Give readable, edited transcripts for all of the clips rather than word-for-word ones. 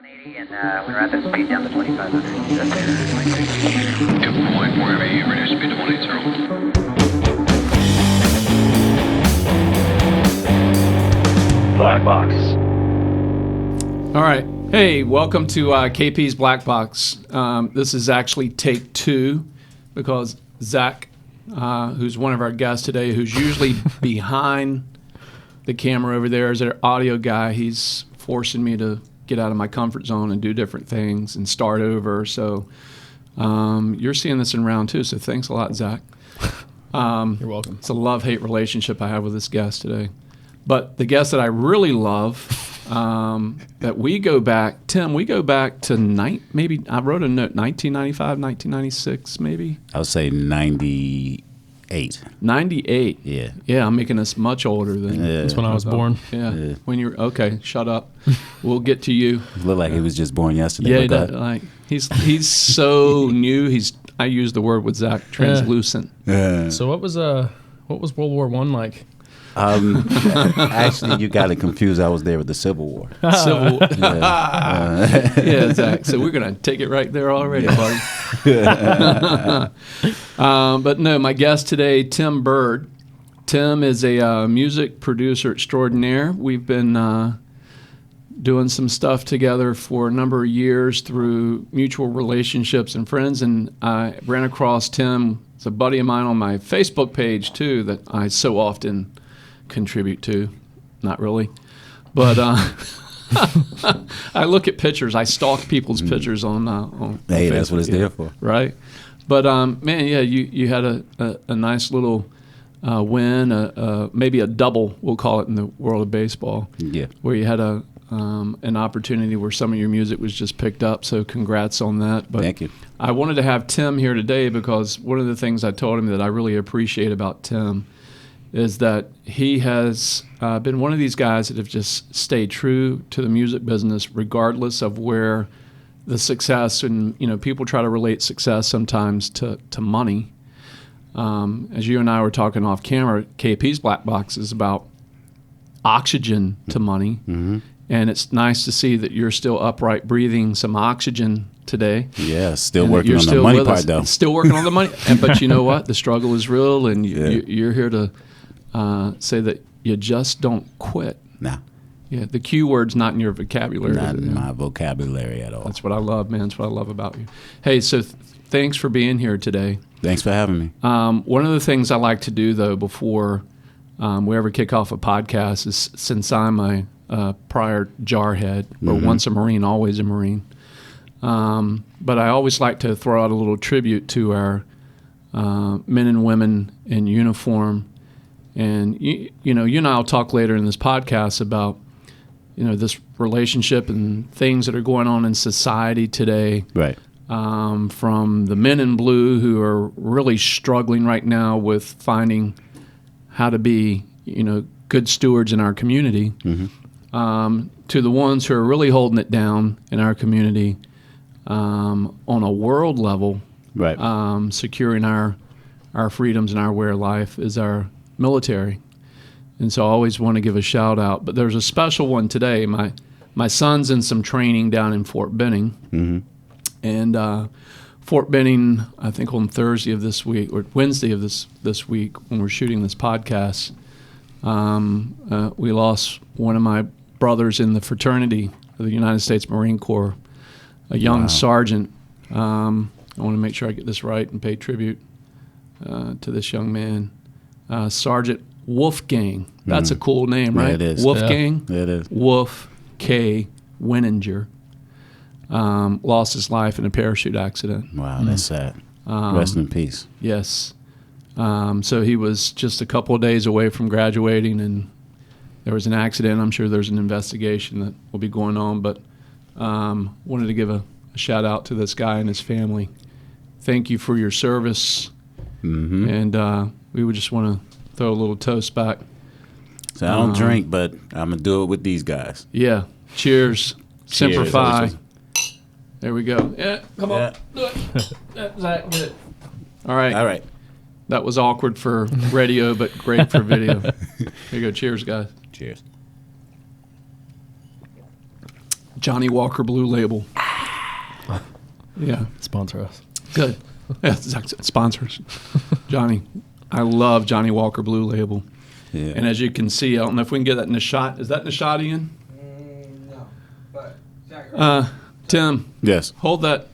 180 and when we're at that speed down to 2500. F1, wherever you reduce speed to 180. Black Box. All right. Hey, welcome to KP's Black Box. This is actually take two because Zach, who's one of our guests today, who's usually behind the camera over there as our audio guy, he's forcing me to get out of my comfort zone and do different things and start over. So you're seeing this in round two, so thanks a lot, Zach. You're welcome. It's a love-hate relationship I have with this guest today. But the guest that I really love, that we go back, Tim, we go back to maybe, I wrote a note, 1995, 1996 maybe? I would say 98. 98? Yeah. Yeah, I'm making us much older than... Yeah. That's when I was born. Yeah. When you're... Okay, shut up. We'll get to you. Looked like he was just born yesterday. Yeah, he does, like, he's so new. I use the word with Zach, translucent. Yeah. So what was World War I like? Actually, you got it confused. I was there with the Civil War. Civil... Yeah. Yeah, Zach. So we're going to take it right there already, buddy. But no, my guest today, Tim Byrd. Tim is a music producer extraordinaire. We've been doing some stuff together for a number of years through mutual relationships and friends, and I ran across Tim. It's a buddy of mine on my Facebook page, too, that I so often contribute to. Not really. But... I look at pictures. I stalk people's pictures on Hey, Facebook, that's what it's there for. right? But man, yeah, you had a nice little win, maybe a double, we'll call it in the world of baseball. Yeah. Where you had an opportunity where some of your music was just picked up. So congrats on that. But Thank you. I wanted to have Tim here today because one of the things I told him that I really appreciate about Tim is that he has been one of these guys that have just stayed true to the music business regardless of where the success, and people try to relate success sometimes to money. As you and I were talking off camera, KP's Black Box is about oxygen to money. Mm-hmm. And it's nice to see that you're still upright breathing some oxygen today. Yeah, still and working on the money part, though. Still working on the money. But you know what? The struggle is real, and you're here to say that you just don't quit. Nah. Yeah, the Q word's not in your vocabulary. Not in my vocabulary at all. That's what I love, man. That's what I love about you. Hey, so thanks for being here today. Thanks for having me. One of the things I like to do, though, before we ever kick off a podcast is, since I'm a prior jarhead, or once a Marine, always a Marine, but I always like to throw out a little tribute to our men and women in uniform. And you and I will talk later in this podcast about this relationship and things that are going on in society today. Right. From the men in blue who are really struggling right now with finding how to be good stewards in our community, to the ones who are really holding it down in our community on a world level. Right. Securing our freedoms and our way of life is our military. And so I always want to give a shout out. But there's a special one today. My son's in some training down in Fort Benning. Mm-hmm. And Fort Benning, I think on Thursday of this week, or Wednesday of this week, when we're shooting this podcast, we lost one of my brothers in the fraternity of the United States Marine Corps, a young sergeant. I want to make sure I get this right and pay tribute to this young man. Sergeant Wolfgang. That's a cool name, right? Yeah, it is. Wolfgang. Yeah, it is. Wolf K. Winninger. Lost his life in a parachute accident. Wow, that's sad. Rest in peace. Yes. So he was just a couple of days away from graduating, and there was an accident. I'm sure there's an investigation that will be going on, but wanted to give a shout out to this guy and his family. Thank you for your service. Mm-hmm. And we would just want to throw a little toast back. So I don't drink, but I'm going to do it with these guys. Yeah. Cheers. Semper Cheers. Fi. There we go. Yeah, come on. Yeah. Do it. That's that. Good. All right. All right. That was awkward for radio, but great for video. Here you go. Cheers, guys. Cheers. Johnny Walker Blue Label. Yeah. Sponsor us. Good. Yeah, sponsors. Johnny. I love Johnny Walker Blue Label. Yeah. And as you can see, I don't know if we can get that in the shot. Is that in the shot, Ian? No, but Tim, Yes. hold that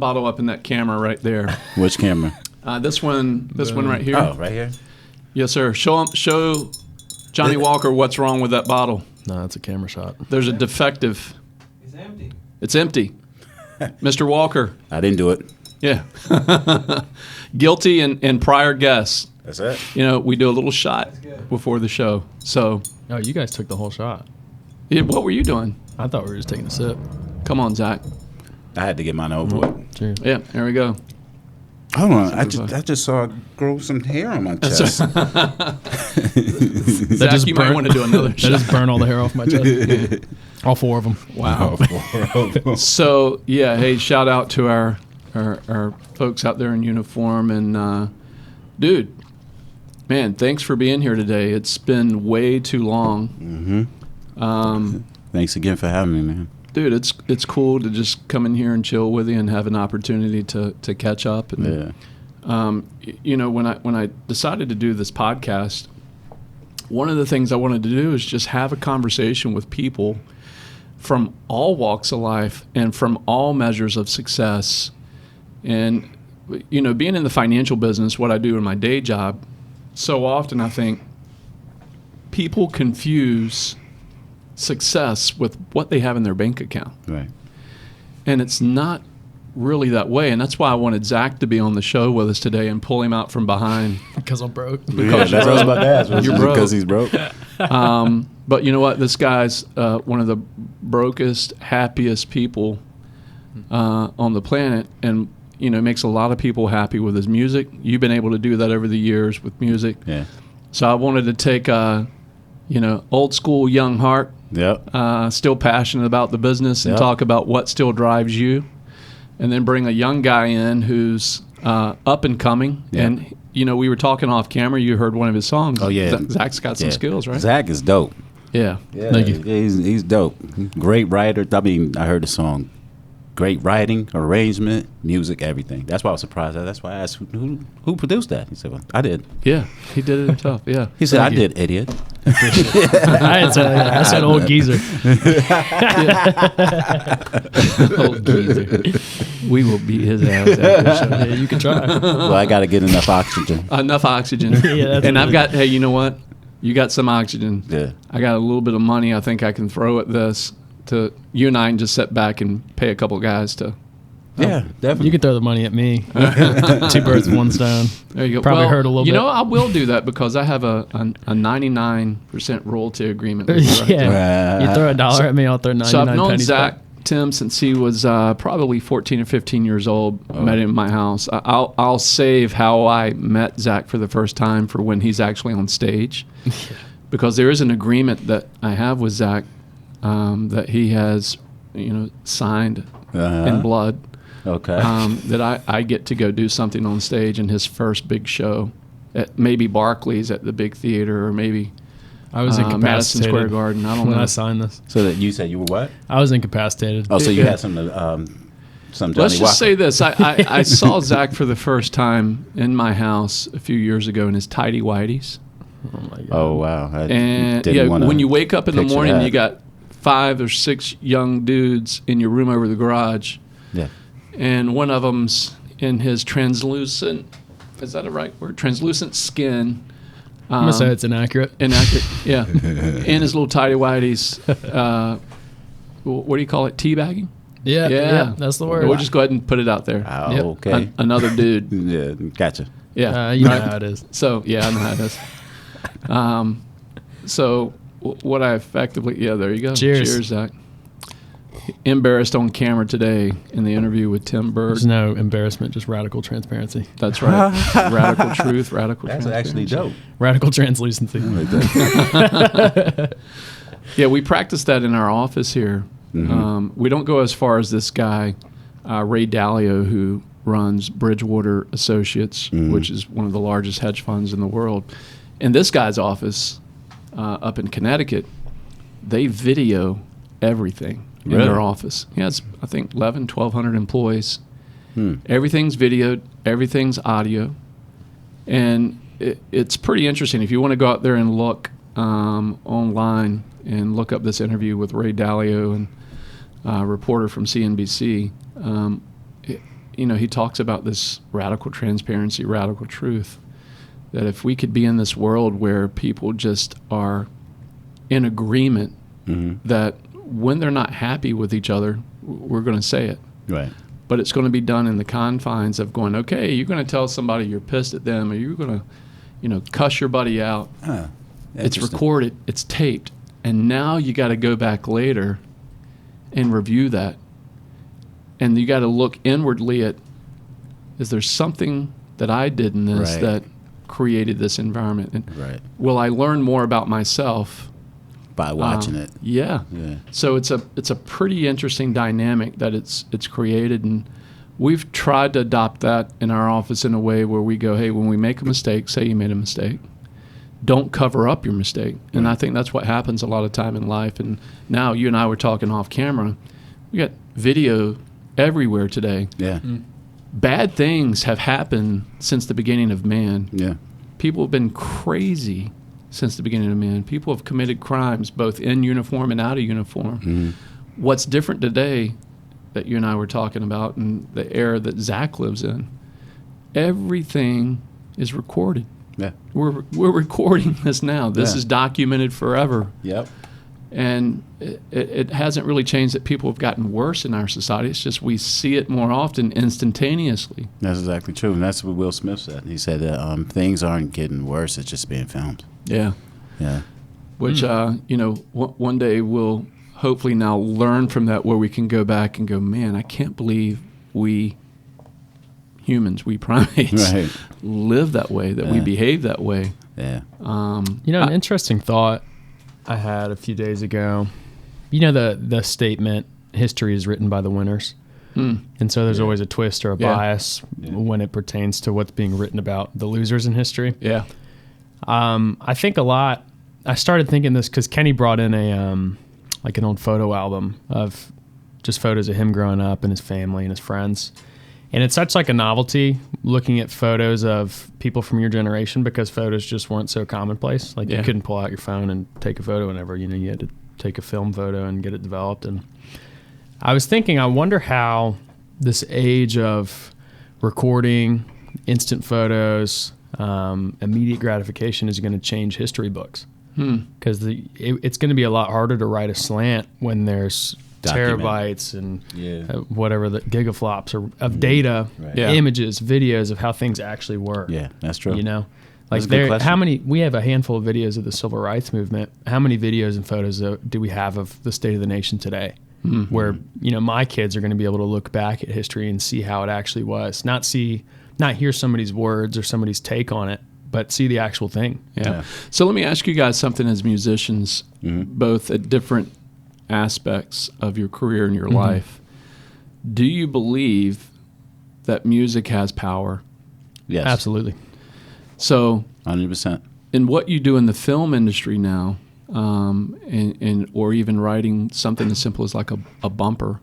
bottle up in that camera right there. Which camera? This one right here. Oh, right here. Yes, sir. Show Johnny Walker what's wrong with that bottle. No, it's a camera shot. There's a defective. it's empty. It's empty. Mr. Walker. I didn't do it. Yeah. Guilty and prior guests. That's it. You know, we do a little shot good. before the show. So, Oh, you guys took the whole shot. yeah, what were you doing? I thought we were just taking a sip. Come on, Zach. I had to get mine over with. Cheers. Yeah, there we go. Hold on. I just saw it grow some hair on my chest. Zach, just you might burnt- want to do another That shot. just burned all the hair off my chest. All 4 of them. Wow. Oh, So, yeah, hey, shout out to our folks out there in uniform. And, dude, man, thanks for being here today. It's been way too long. Thanks again for having me, man. Dude, it's cool to just come in here and chill with you and have an opportunity to catch up. And, Yeah. you know, when I decided to do this podcast, one of the things I wanted to do is just have a conversation with people from all walks of life and from all measures of success. And, you know, being in the financial business, what I do in my day job, so often I think people confuse success with what they have in their bank account. Right. And it's not really that way. And that's why I wanted Zach to be on the show with us today and pull him out from behind. Because I'm broke. Yeah, that's what I was about to ask. You're broke. Because he's broke. But you know what? This guy's one of the brokest, happiest people on the planet. And, you know, makes a lot of people happy with his music. You've been able to do that over the years with music. Yeah. So I wanted to take old school young heart, Yep. still passionate about the business, and Yep. talk about what still drives you, and then bring a young guy in who's up and coming. Yeah. And you know, we were talking off camera. You heard one of his songs. Oh, yeah. Zach's got some Yeah. skills, right? Zach is dope. Yeah. Yeah, Thank you. He's dope. Great writer. I mean, I heard the song. Great writing, arrangement, music, everything. That's why I was surprised. That's why I asked who produced that. He said, "Well, I did." Yeah, he did it himself. Yeah. He said, Thank "I you. did, idiot." I didn't say that. I said old geezer. Old geezer. We will beat his ass after the show. Yeah, you can try. Well, I got to get enough oxygen. Enough oxygen. Yeah, that's and what I've it got, hey, you know what? You got some oxygen. Yeah. I got a little bit of money I think I can throw at this to you and I can just sit back and pay a couple guys to. Yeah, definitely. You can throw the money at me. 2 birds with 1 stone. There you go. Probably well, hurt a little you bit. know, I will do that because I have a 99% royalty agreement with you. Right? Yeah. You throw $1 at me, I'll throw 99 So I've known pennies Zach, back. Tim, since he was probably 14 or 15 years old. Met him in my house. I'll save how I met Zach for the first time for when he's actually on stage. Because there is an agreement that I have with Zach that he has, you know, signed in blood. Okay. That I get to go do something on stage in his first big show at maybe Barclays at the big theater or maybe I was Madison incapacitated Square Garden. I don't when know. I signed this. So that you said you were what? I was incapacitated. Oh, so you Yeah. had some Johnny Let's just Walker. say this. I saw Zach for the first time in my house a few years ago in his tidy whities. Oh my god. Oh wow. I And didn't yeah, wanna when you wake up in the picture morning, that. you got 5 or 6 young dudes in your room over the garage. Yeah. And one of them's in his translucent, is that a right word? Translucent skin. I'm gonna say it's inaccurate. Inaccurate, yeah. In his little tidy whities. What do you call it? Teabagging? Yeah, that's the word. We'll just go ahead and put it out there. Oh, Yep. okay. Another dude. Yeah, gotcha. Yeah. You know Right? how it is. So, yeah, I know how it is. So, what I effectively, yeah, there you go. Cheers. Cheers, Zach. Embarrassed on camera today in the interview with Tim Byrd. There's no embarrassment, just radical transparency. That's right. Radical truth, radical That's truth. actually dope. Radical translucency. Yeah, we practice that in our office here. Mm-hmm. We don't go as far as this guy, Ray Dalio, who runs Bridgewater Associates, Mm-hmm. which is one of the largest hedge funds in the world. In this guy's office up in Connecticut, they video everything. in Really? their office. He has, I think, 1,200 employees. Everything's videoed, everything's audio, and it's pretty interesting. If you want to go out there and look online and look up this interview with Ray Dalio and a reporter from CNBC, he talks about this radical transparency, radical truth, that if we could be in this world where people just are in agreement that when they're not happy with each other, we're going to say it. Right. But it's going to be done in the confines of going, okay, you're going to tell somebody you're pissed at them, or you're going to, cuss your buddy out. It's recorded, it's taped, and now you got to go back later and review that. And you got to look inwardly at, is there something that I did in this that created this environment? And will I learn more about myself by watching it? Yeah. So it's a pretty interesting dynamic that it's created, and we've tried to adopt that in our office in a way where we go, hey, when we make a mistake, say you made a mistake. Don't cover up your mistake. And I think that's what happens a lot of time in life. And now you and I were talking off camera. We got video everywhere today. Yeah. Bad things have happened since the beginning of man. Yeah. People have been crazy since the beginning of man. People have committed crimes both in uniform and out of uniform. What's different today that you and I were talking about in the era that Zach lives in, everything is recorded. Yeah. We're recording this now. This is documented forever. Yep. And it hasn't really changed that people have gotten worse in our society. It's just we see it more often instantaneously. That's exactly true. And that's what Will Smith said. He said that things aren't getting worse. It's just being filmed. Yeah. Yeah. Which, one day we'll hopefully now learn from that, where we can go back and go, man, I can't believe we humans, we primates, live that way, that we behave that way. Yeah. An interesting thought I had a few days ago. The statement, history is written by the winners. And so there's always a twist or a bias when it pertains to what's being written about the losers in history. Yeah. I think a lot. I started thinking this because Kenny brought in an old photo album of just photos of him growing up and his family and his friends. And it's such like a novelty looking at photos of people from your generation, because photos just weren't so commonplace. Like you couldn't pull out your phone and take a photo whenever, you had to take a film photo and get it developed. And I was thinking, I wonder how this age of recording, instant photos, immediate gratification is going to change history books. Because it's going to be a lot harder to write a slant when there's terabytes and whatever the gigaflops of data, images, videos of how things actually were. Yeah, that's true. How many? We have a handful of videos of the civil rights movement. How many videos and photos do we have of the state of the nation today? Where my kids are going to be able to look back at history and see how it actually was, not hear somebody's words or somebody's take on it, but see the actual thing. Yeah. So let me ask you guys something as musicians, both at different aspects of your career and your life. Do you believe that music has power? Yes. Absolutely. So 100%. In what you do in the film industry now, or even writing something as simple as like a bumper,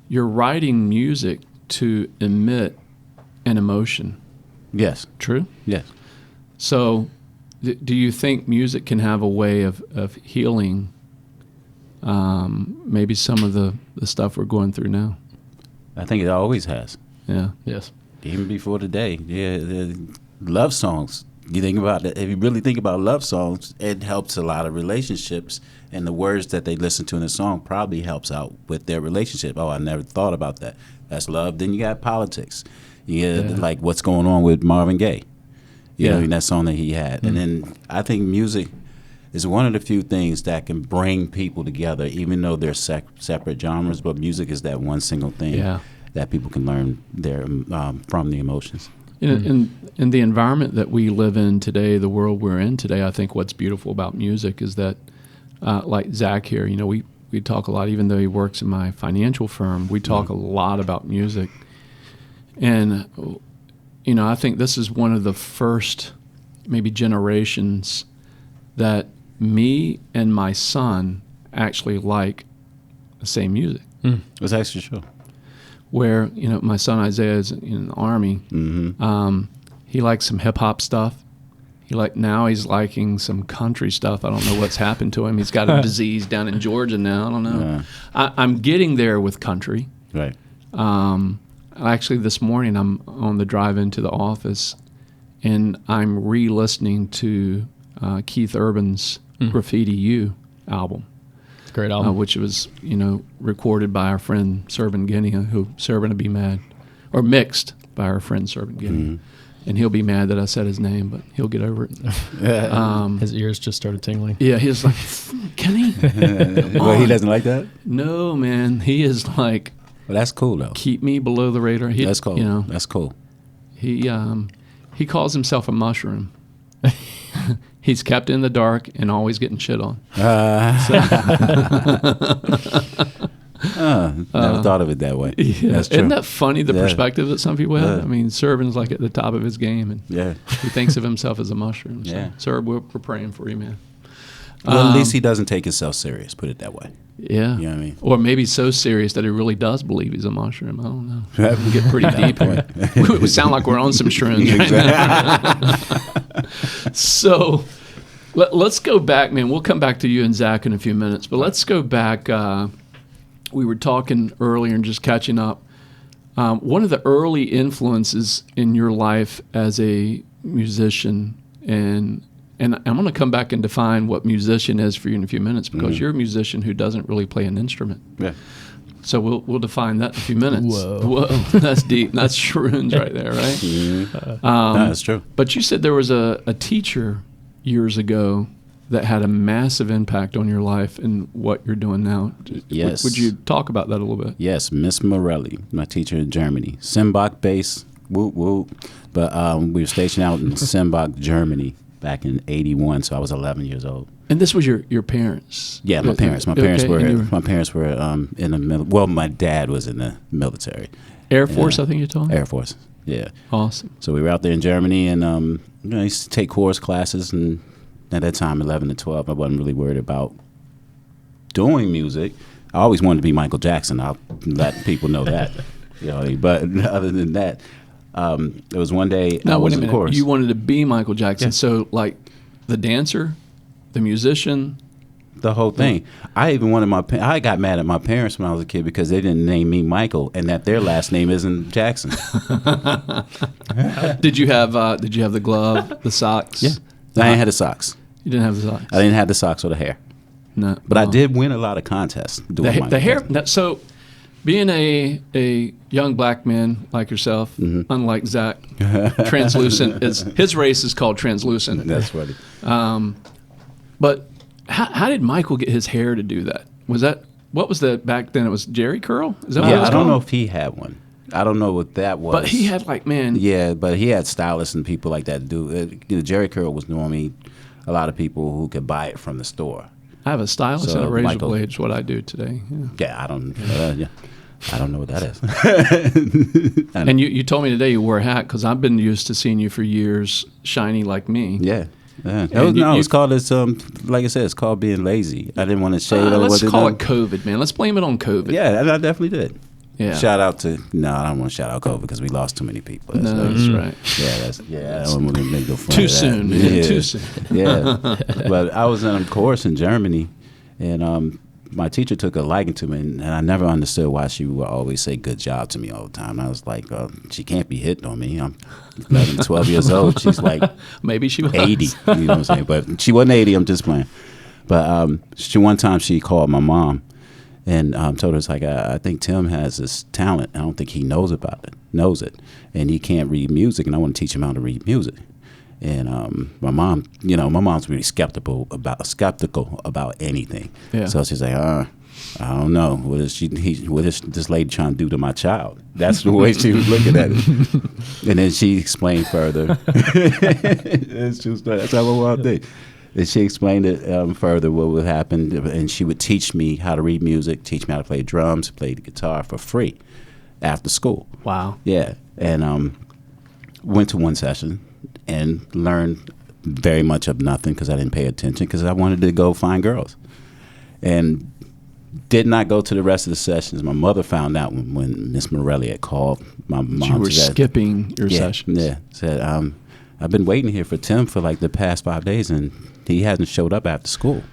you're writing music to emit an emotion. Yes. True? Yes. So do you think music can have a way of healing maybe some of the stuff we're going through now? I think it always has. Yeah. Yes. Even before today. Yeah. The love songs. You think about it, if you really think about love songs, it helps a lot of relationships, and the words that they listen to in the song probably helps out with their relationship. Oh, I never thought about that. That's love. Then you got politics. Like what's going on with Marvin Gaye. You know, in that song that he had. And then I think music is one of the few things that can bring people together, even though they're separate genres. But music is that one single thing that people can learn from the emotions. In the environment that we live in today, the world we're in today, I think what's beautiful about music is that, like Zach here, we talk a lot, even though he works in my financial firm, we talk a lot about music. And, I think this is one of the first maybe generations that me and my son actually like the same music. It's actually true. Where, you know, my son Isaiah is in the Army. He likes some hip hop stuff. Now he's liking some country stuff. I don't know what's happened to him. He's got a disease down in Georgia now. I don't know. I'm getting there with country. Right. Actually, this morning I'm on the drive into the office, and I'm re-listening to Keith Urban's Graffiti You album. Great album. Which was, you know, recorded by our friend Serban Guinea, who Serban would be mad, or mixed by our friend Serban Guinea. And he'll be mad that I said his name, but he'll get over it. His ears just started tingling. Yeah, he was like, Kenny? Well, he doesn't like that? No, man. He is like, Well, that's cool, though. keep me below the radar. That's cool. You know, That's cool. he calls himself a mushroom. He's kept in the dark and always getting shit on. Never thought of it that way. Yeah. That's true. Isn't that funny, the Yeah. perspective that some people have? Yeah. I mean, Serban's like at the top of his game, and Yeah. he thinks of himself as a mushroom. So, Yeah. Serb, we're praying for you, man. Well, at least he doesn't take himself serious, put it that way. Yeah. You know what I mean? Or maybe so serious that he really does believe he's a mushroom. I don't know. We get pretty deep here. We sound like we're on some shrooms right now. So let's go back, man. We'll come back to you and Zach in a few minutes, but let's go back. We were talking earlier and just catching up. One of the early influences in your life as a musician, and I'm going to come back and define what musician is for you in a few minutes, because you're a musician who doesn't really play an instrument. Yeah. So we'll define that in a few minutes. Whoa. That's deep. That's shrooms right there, right? No, that's true. But you said there was a teacher years ago that had a massive impact on your life and what you're doing now. Yes. Would you talk about that a little bit? Yes, Miss Morelli, my teacher in Germany. Simbach base, whoop, whoop. But we were stationed out in Simbach, Germany back in 81, so I was 11 years old. And this was your parents? Yeah, my parents. My Okay, parents and you were in the well, my dad was in the military. Air Force, Yeah. I think you told me? Air Force. Yeah. Awesome. So we were out there in Germany, and I used to take chorus classes, and at that time, 11 to 12, I wasn't really worried about doing music. I always wanted to be Michael Jackson. I'll let people know that. You know, but other than that, there was one day I Now, was wait a in minute. chorus. You wanted to be Michael Jackson. Yeah. So, like, the dancer, the musician. The whole thing. I even wanted I got mad at my parents when I was a kid because they didn't name me Michael, and that their last name isn't Jackson. Did you have the glove, the socks? Yeah. I didn't have the socks. You didn't have the socks? I didn't have the socks or the hair. No. But I did win a lot of contests doing Michael The hair. Jackson. No, so, being a young black man like yourself, Mm-hmm. unlike Zach, translucent his race is called translucent. That's funny. But how did Michael get his hair to do that? What was that back then? It was Jerry curl. Is that what it Yeah, was I don't called? know if he had one. I don't know what that was. But he had Yeah, but he had stylists and people like that do it. Jerry curl was normally a lot of people who could buy it from the store. I have a stylist So, and a razor Michael- blade is what I do today. Yeah. Yeah, I don't. I don't know what that is. And you told me today you wore a hat because I've been used to seeing you for years, shiny like me. Yeah. And It's called like I said, it's called being lazy. I didn't want to shade over let's what call they it COVID, man. Let's blame it on COVID. Yeah, and I definitely did. Yeah. Shout out to I don't want to shout out COVID because we lost too many people. No, that's right. I don't want to make no fun Too of that. soon, man. Too soon. Yeah, but I was in a course in Germany, and my teacher took a liking to me, and I never understood why she would always say "good job" to me all the time. I was like, she can't be hitting on me. I'm 11, 12 years old. She's like Maybe she was 80. You know what I'm saying? But she wasn't 80. I'm just playing. But one time she called my mom and told her, it's like, I think Tim has this talent. I don't think he knows it, and he can't read music, and I want to teach him how to read music. And my mom's really skeptical about anything. Yeah. So she's like, I don't know. What is this lady trying to do to my child? That's the way she was looking at it. And then she explained further. That's how I think. And she explained it further what would happen, and she would teach me how to read music, teach me how to play drums, play the guitar for free after school. Wow. Yeah, and went to one session and learned very much of nothing because I didn't pay attention because I wanted to go find girls. And Did not go to the rest of the sessions. My mother found out when Miss Morelli had called. My mom You were said, skipping your sessions. Yeah, said, I've been waiting here for Tim for like the past 5 days, and he hasn't showed up after school.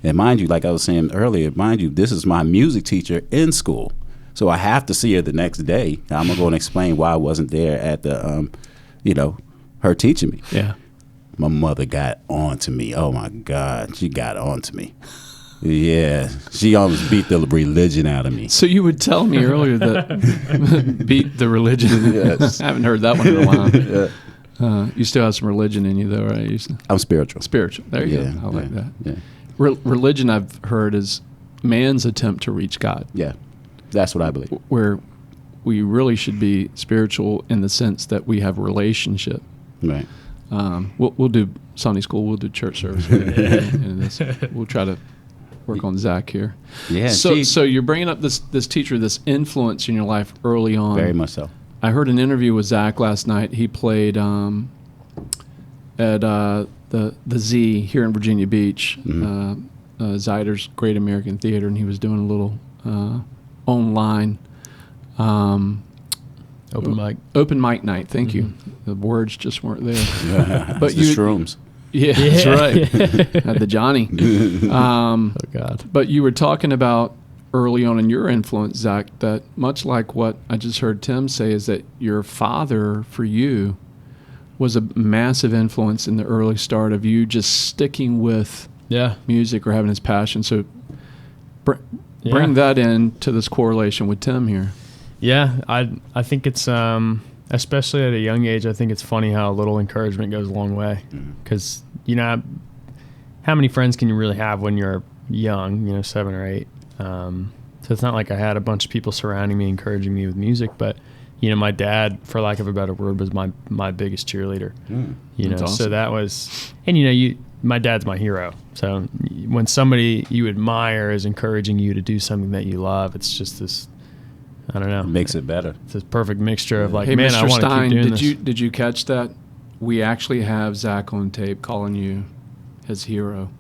And mind you, like I was saying earlier, this is my music teacher in school. So I have to see her the next day. I'm going to go and explain why I wasn't there at the, her teaching me. Yeah. My mother got on to me. Oh, my God. She got on to me. Yeah. She almost beat the religion out of me. So you would tell me earlier that beat the religion. Yes. I haven't heard that one in a while. Yeah. You still have some religion in you, though, right? I'm spiritual. Spiritual. There you Yeah, go. I like that. Yeah. Religion, I've heard, is man's attempt to reach God. Yeah. That's what I believe. Where we really should be spiritual in the sense that we have a relationship. Right. We'll do Sunday school. We'll do church service. and this. We'll try to work on Zach here. Yeah. So you're bringing up this teacher, this influence in your life early on. Very much so. I heard an interview with Zach last night. He played at the Z here in Virginia Beach, Zyder's Great American Theater, and he was doing a little online open mic night. Thank you. The words just weren't there. Yeah. But the shrooms. Yeah, that's right. Had the Johnny. Oh God. But you were talking about early on in your influence, Zach, that much like what I just heard Tim say, is that your father, for you, was a massive influence in the early start of you just sticking with music or having his passion. So bring that into this correlation with Tim here. Yeah, I think it's especially at a young age. I think it's funny how a little encouragement goes a long way. Because how many friends can you really have when you're young? 7 or 8. So it's not like I had a bunch of people surrounding me, encouraging me with music, but my dad, for lack of a better word, was my biggest cheerleader. That's awesome. So that was, and my dad's my hero. So when somebody you admire is encouraging you to do something that you love, it's just this, I don't know, Makes it better. it's this perfect mixture of like, Hey, man, Mr. I want to keep Stein, doing this. did you catch that? We actually have Zach on tape calling you his hero,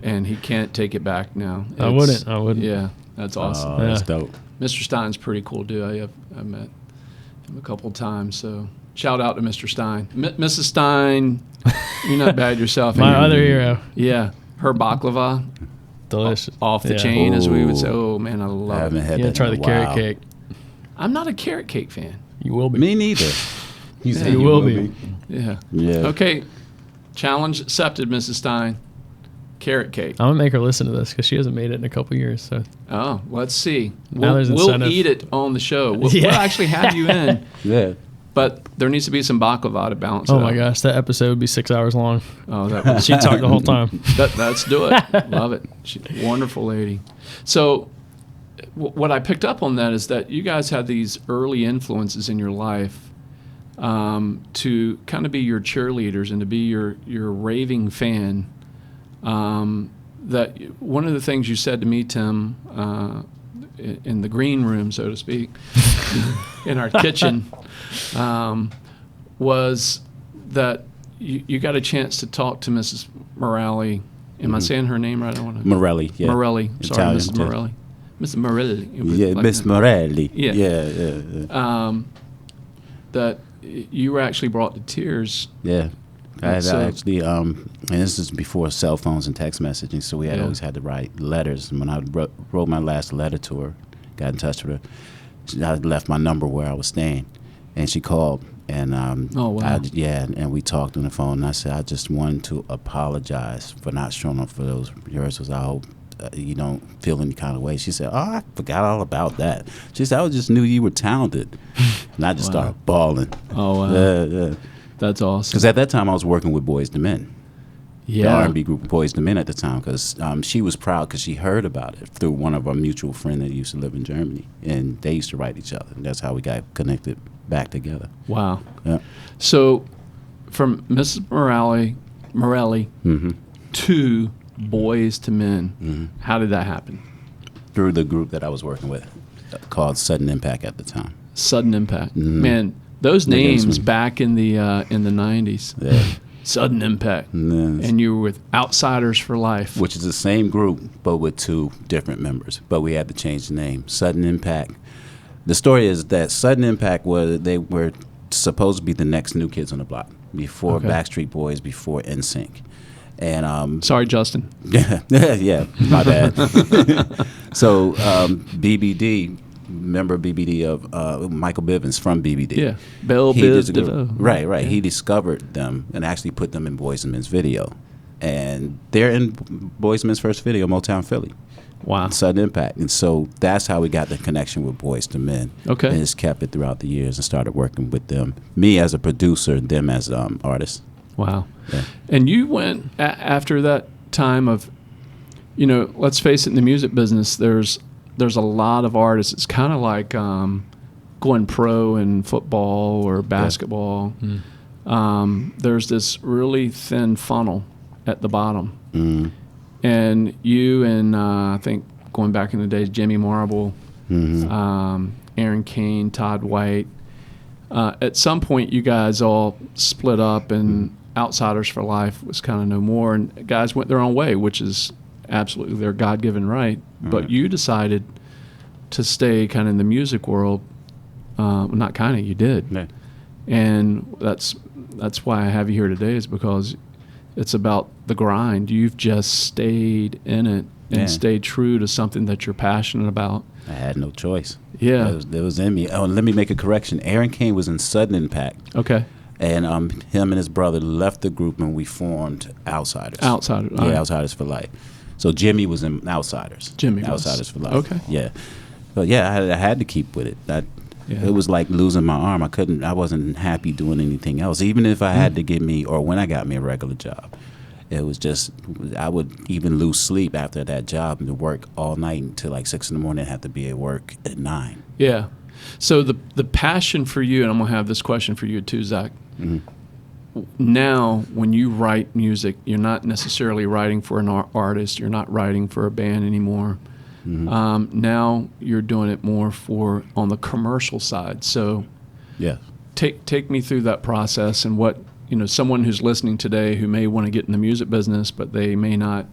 and he can't take it back now. I wouldn't. Yeah, that's awesome. Oh, that's dope. Mr. Stein's pretty cool dude. I've met him a couple of times, so shout out to Mr. Stein. Mrs. Stein, you're not bad yourself. My other hero. Yeah, her baklava, Delicious. off the Yeah. chain, as we would say. Ooh. Oh man, I I love haven't it. had You that gotta try in the a while. carrot cake. I'm not a carrot cake fan. You will be. Me neither. You Yeah, say you will be. Yeah. Yeah. Okay, challenge accepted, Mrs. Stein. Carrot cake. I'm gonna make her listen to this because she hasn't made it in a couple years. So Oh, let's see. Now there's We'll incentive. eat it on the show. We'll Yeah. actually have you in, Yeah. but there needs to be some baklava to balance it oh out. my gosh, that episode would be 6 hours long. Oh, that was, She'd talk the whole time. let's do it. Love it. Wonderful lady. So what I picked up on that is that you guys had these early influences in your life to kind of be your cheerleaders and to be your raving fan. That one of the things you said to me, Tim, in the green room, so to speak, in our kitchen, was that you got a chance to talk to Mrs. Morelli. Am I saying her name right? I want to. Morelli. Yeah. Morelli. Sorry, Italian, Mrs. too. Morelli. Mrs. Morelli. Yeah, Like Miss that. Morelli. Yeah. Yeah. That you were actually brought to tears. Yeah. I had So- actually, and this is before cell phones and text messaging, so we had Yeah. always had to write letters. And when I wrote my last letter to her, got in touch with her, I left my number where I was staying, and she called, and Oh, wow. and we talked on the phone, and I said I just wanted to apologize for not showing up for those rehearsals. I hope you don't feel any kind of way. She said, "Oh, I forgot all about that." She said, "I just knew you were talented," and I just Wow. started bawling. Oh, wow. Yeah. That's awesome. Because at that time I was working with Boys to Men, the Yeah. R&B group Boys to Men at the time. Because she was proud because she heard about it through one of our mutual friends that used to live in Germany, and they used to write each other. And that's how we got connected back together. Wow. Yeah. So, from Mrs. Morelli Mm-hmm. to Boys to Men, how did that happen? Through the group that I was working with, called Sudden Impact at the time. Sudden impact. Mhm. Man, those They gave names some- back in the 90s. Yeah. Sudden Impact. Yes. And you were with Outsiders for Life. Which is the same group, but with 2 different members. But we had to change the name. Sudden Impact. The story is that Sudden Impact they were supposed to be the next New Kids on the Block, before Okay. Backstreet Boys, before NSYNC. And Sorry, Justin. yeah, my bad. So BBD, remember BBD of Michael Bivins from BBD? Yeah. Bell He Biv just- DeVoe. Right. Yeah. He discovered them and actually put them in Boys and Men's video. And they're in Boys and Men's first video, Motown Philly. Wow. Sudden Impact. And so that's how we got the connection with Boys to Men. Okay. And just kept it throughout the years and started working with them. Me as a producer, them as artists. Wow. Yeah. And you went after that time of, let's face it, in the music business, there's a lot of artists. It's kind of like going pro in football or basketball. There's this really thin funnel at the bottom. Mm. And you and I think going back in the days, Jimmy Marble, Aaron Kane, Todd White, at some point you guys all split up and Outsiders for Life was kind of no more, and guys went their own way, which is absolutely their God-given right. But you decided to stay kind of in the music world. Not kind of, you did. Yeah. And that's why I have you here today, is because it's about the grind. You've just stayed in it and Yeah. stayed true to something that you're passionate about. I had no choice. Yeah. It was in me. Oh, let me make a correction. Aaron Kane was in Sudden Impact. Okay. And him and his brother left the group and we formed Outsiders. Outsiders. Yeah, all right. Outsiders for Life. So Jimmy was in Outsiders. Jimmy was. Outsiders for Life. Okay. Yeah. But yeah, I had to keep with it. Yeah. It was like losing my arm. I wasn't happy doing anything else. Even if I had to get me, or when I got me a regular job, it was just, I would even lose sleep after that job and work all night until like 6 in the morning and have to be at work at 9. Yeah. So the passion for you, and I'm going to have this question for you too, Zach. Now, when you write music, you're not necessarily writing for an artist. You're not writing for a band anymore. Now you're doing it more on the commercial side. So Yeah. take me through that process and what, someone who's listening today who may want to get in the music business, but they may not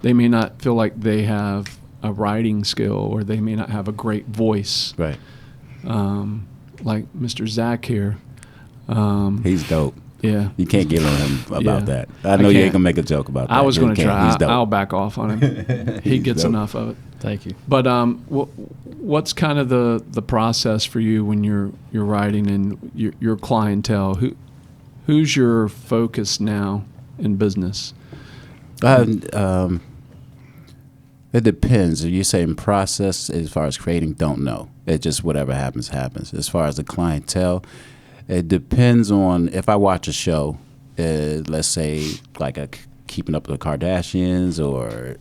feel like they have a writing skill, or they may not have a great voice. Right. Like Mr. Zach here. He's dope. Yeah. You can't get on him about Yeah. that. I know you can't. ain't gonna make a joke about that. I was You going to can't. try. He's dope. I'll back off on him. He gets dope. enough of it. Thank you. But what's kind of the process for you when you're writing and your clientele? Who's your focus now in business? It depends. If you're saying process as far as creating, don't know. It just whatever happens, happens. As far as the clientele, it depends on if I watch a show, let's say like a Keeping Up with the Kardashians or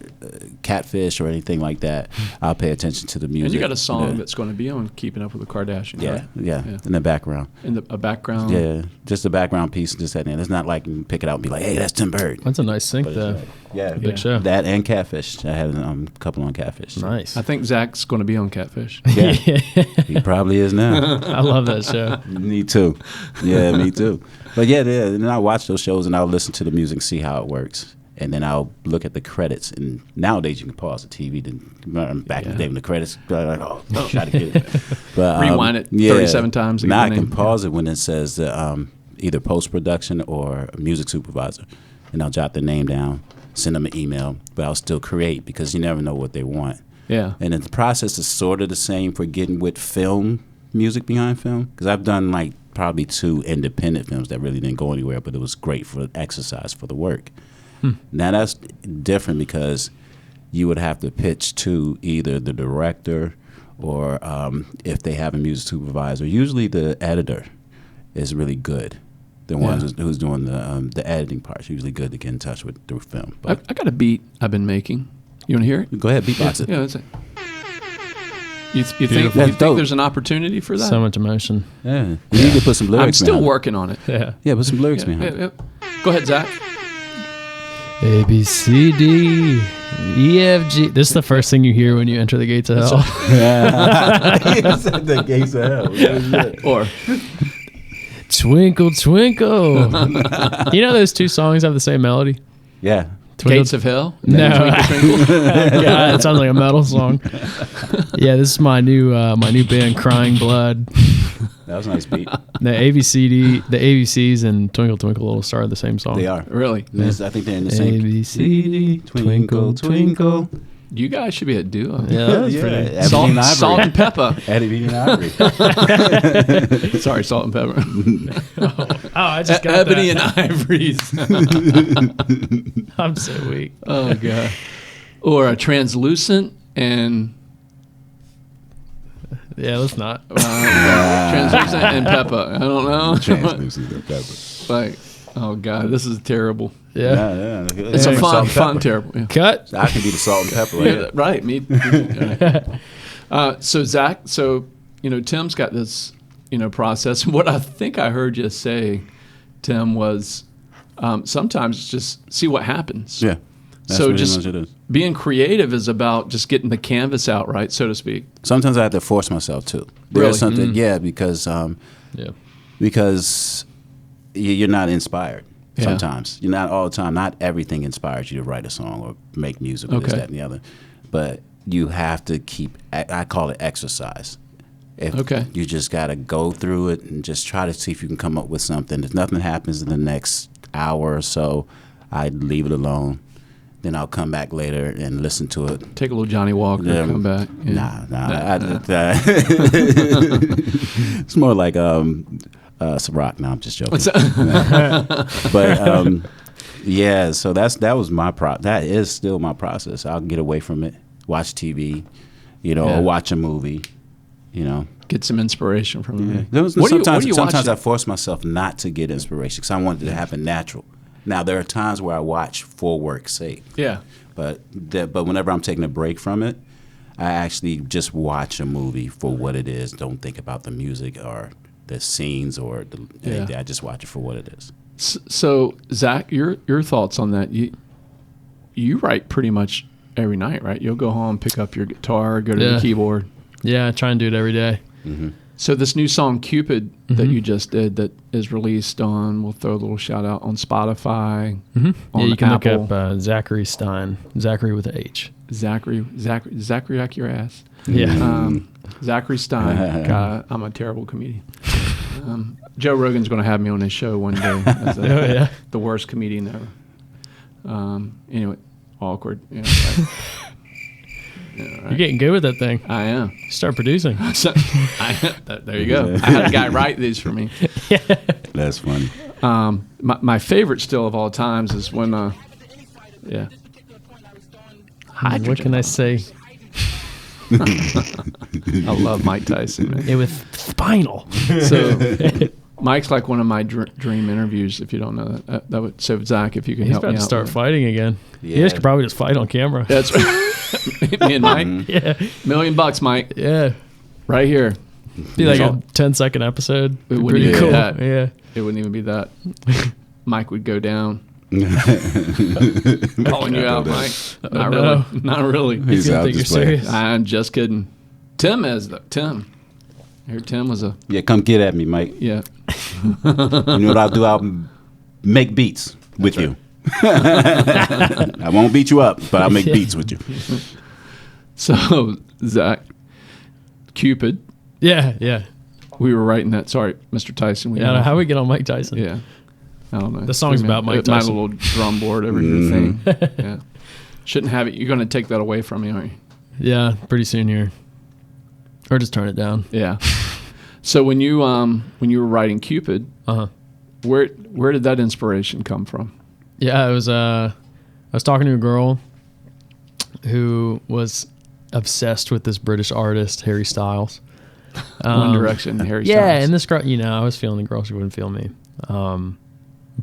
Catfish or anything like that, I'll pay attention to the music. And you got a song that's going to be on Keeping Up with the Kardashians, yeah, right? yeah, in the background. In a background. Yeah, just a background piece, just that in. It's not like you can pick it out and be like, hey, that's Tim Byrd. That's a nice sync, But it's though. like, yeah, Big show. that and Catfish. I had a couple on Catfish. Nice. I think Zach's going to be on Catfish. Yeah, he probably is now. I love that show. Me too. Yeah, me too. But yeah, and then I watch those shows and I'll listen to the music, see how it works. And then I'll look at the credits. And nowadays you can pause the TV. Back in the day when the credits, like, try to get it. But, Rewind it 37 times to get Now I the can name. pause it when it says either post-production or a music supervisor. And I'll jot the name down, send them an email. But I'll still create because you never know what they want. Yeah. And then the process is sort of the same for getting with film, music behind film. Because I've done like probably 2 independent films that really didn't go anywhere, but it was great for exercise for the work. Now that's different because you would have to pitch to either the director or if they have a music supervisor. Usually the editor is really good. The ones who's doing the editing part is usually good to get in touch with through film. I But got a beat I've been making. You want to hear it? go ahead, beatbox it. Yeah, that's it. You think That's dope. there's an opportunity for that? So much emotion. Yeah, you need to put some lyrics. I'm still behind it. working on it. Yeah. Yeah, put some lyrics Yeah, behind it. yeah. Go ahead, Zach. A, B, C, D, E, F, G. This is the first thing you hear when you enter the gates of hell. The gates of hell. Or Twinkle, twinkle. You know those two songs have the same melody? Yeah. Gates of Hell? No. Twinkle, twinkle. God, it sounds like a metal song. Yeah, this is my new band, Crying Blood. That was a nice beat. The ABCs and Twinkle Twinkle Little Star are the same song. They are. Really? I think they're in the same. ABCD, twinkle, twinkle. You guys should be a duo. Yeah, that was pretty. Eddie Salt, and Ivory. salt and pepper. Eddie and Ivory. Sorry, salt and pepper. Oh, I just got Ebony that. and Ivories. I'm so weak. Oh, God. Or a translucent and Yeah, let's not. translucent and pepper. I don't know. Translucent and pepper. Like, oh, God, this is terrible. Yeah. Yeah. It's a Salt and fun, pepper. terrible. Yeah. Cut. I can be the salt and pepper. Yeah, Right? right. Me. So Zach, Tim's got this, process. And what I think I heard you say, Tim, was sometimes just see what happens. Yeah. That's So what just it is. being creative is about just getting the canvas out, right, so to speak. Sometimes I have to force myself too. Really? There's something, because Yeah. you're not inspired. Yeah. Sometimes you're not all the time. Not everything inspires you to write a song or make music or this, Okay. that, and the other. But you have to keep. I call it exercise. Okay. You just got to go through it and just try to see if you can come up with something. If nothing happens in the next hour or so, I leave it alone. Then I'll come back later and listen to it. Take a little Johnny Walker, come back. Yeah. Nah. It's more like Ciroc. No, I'm just joking. What's that? But yeah, so that was my that is still my process. I'll get away from it, watch TV, Yeah. or watch a movie, Get some inspiration from it. Sometimes I force myself not to get inspiration because I want it to happen natural. Now there are times where I watch for work's sake. Yeah. But whenever I'm taking a break from it, I actually just watch a movie for what it is. Don't think about the music or the scenes or anything. I just watch it for what it is. So Zach, your thoughts on that? You write pretty much every night, right? You'll go home, pick up your guitar, go to the keyboard. Yeah, I try and do it every day. Mm-hmm. So this new song Cupid that you just did that is released on, we'll throw a little shout out on Spotify. Mm-hmm. On Yeah, you can Apple. look up Zachary Stein. Zachary with a H. Zachary like your ass. Yeah. Zachary Stein. God, I'm a terrible comedian. Joe Rogan's going to have me on his show one day as the worst comedian ever. Anyway, awkward. Yeah, right. Yeah, right. You're getting good with that thing. I am. Start producing. So, there you go. I had a guy write these for me. That's funny. My favorite still of all times is when, hydrogen. What can I say? I love Mike Tyson, man. It was spinal. So Mike's like one of my dream interviews. If you don't know that, so Zach, if you can He's help me about out. to start with fighting again. Yeah. You guys could probably just fight on camera. That's right. Me and Mike. Yeah. $1 million, Mike. Yeah. Right here. Be like Yeah. a 10-second episode. It wouldn't Pretty even be cool. that. Yeah. It wouldn't even be that. Mike would go down. Calling you out, Mike. Not no. really. Not really. He's gonna out think you're this way. serious. I'm just kidding. Tim is though. Tim. I heard Tim was a Yeah, come get at me, Mike. yeah. You know what I'll do? I'll make beats with you. I won't beat you up, but I'll make beats with you. So Zach, Cupid. Yeah. We were writing that. Sorry, Mr. Tyson. Yeah, I don't know how we get on Mike Tyson. Yeah. I don't know. The song's about Mike My Tyson. little drum board over your thing. Yeah. Shouldn't have it. You're going to take that away from me, aren't you? Yeah, pretty soon here. Or just turn it down. Yeah. So when you were writing Cupid, Uh-huh. where did that inspiration come from? Yeah, I was talking to a girl who was obsessed with this British artist, Harry Styles. One Direction, Harry Yeah, Styles. and this girl, I was feeling the girl, she wouldn't feel me.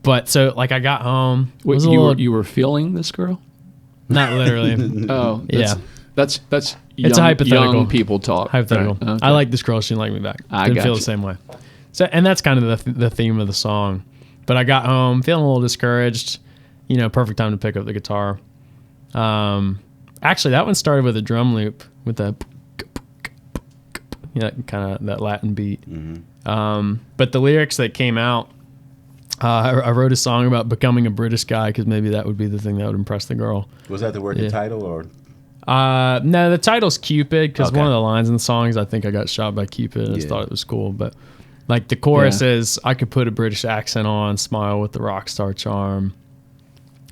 But so like I got home. it Wait, was a little- you were feeling this girl? not literally. Oh, Yeah. That's It's young, a hypothetical. young people talk. Hypothetical. Right, okay. I like this girl. She didn't like me back. I Didn't got feel you. the same way. So, and that's kind of the theme of the song. But I got home feeling a little discouraged. Perfect time to pick up the guitar. Actually, that one started with a drum loop with a. kind of that Latin beat. Mm-hmm. But the lyrics that came out, I wrote a song about becoming a British guy because maybe that would be the thing that would impress the girl. Was that the working title or? No, the title's Cupid because Okay. one of the lines in the song is I think I got shot by Cupid. I just Yeah. thought it was cool. But like the chorus is I could put a British accent on, smile with the rock star charm.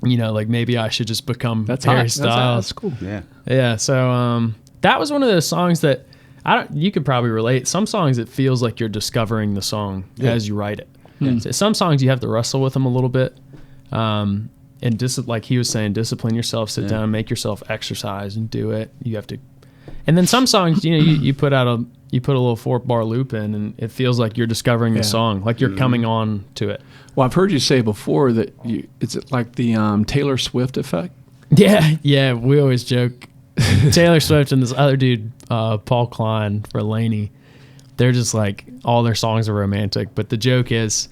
Like maybe I should just become Harry Styles. That's cool. Yeah. Yeah, so that was one of those songs that you could probably relate. Some songs it feels like you're discovering the song as you write it. So some songs you have to wrestle with them a little bit. And like he was saying, discipline yourself, sit down, make yourself exercise and do it. You have to. And then some songs, you put out a little 4-bar loop in and it feels like you're discovering the song, like you're coming on to it. Well, I've heard you say before that it's like the Taylor Swift effect. Yeah, we always joke. Taylor Swift and this other dude, Paul Klein for Laney, they're just like all their songs are romantic, but the joke is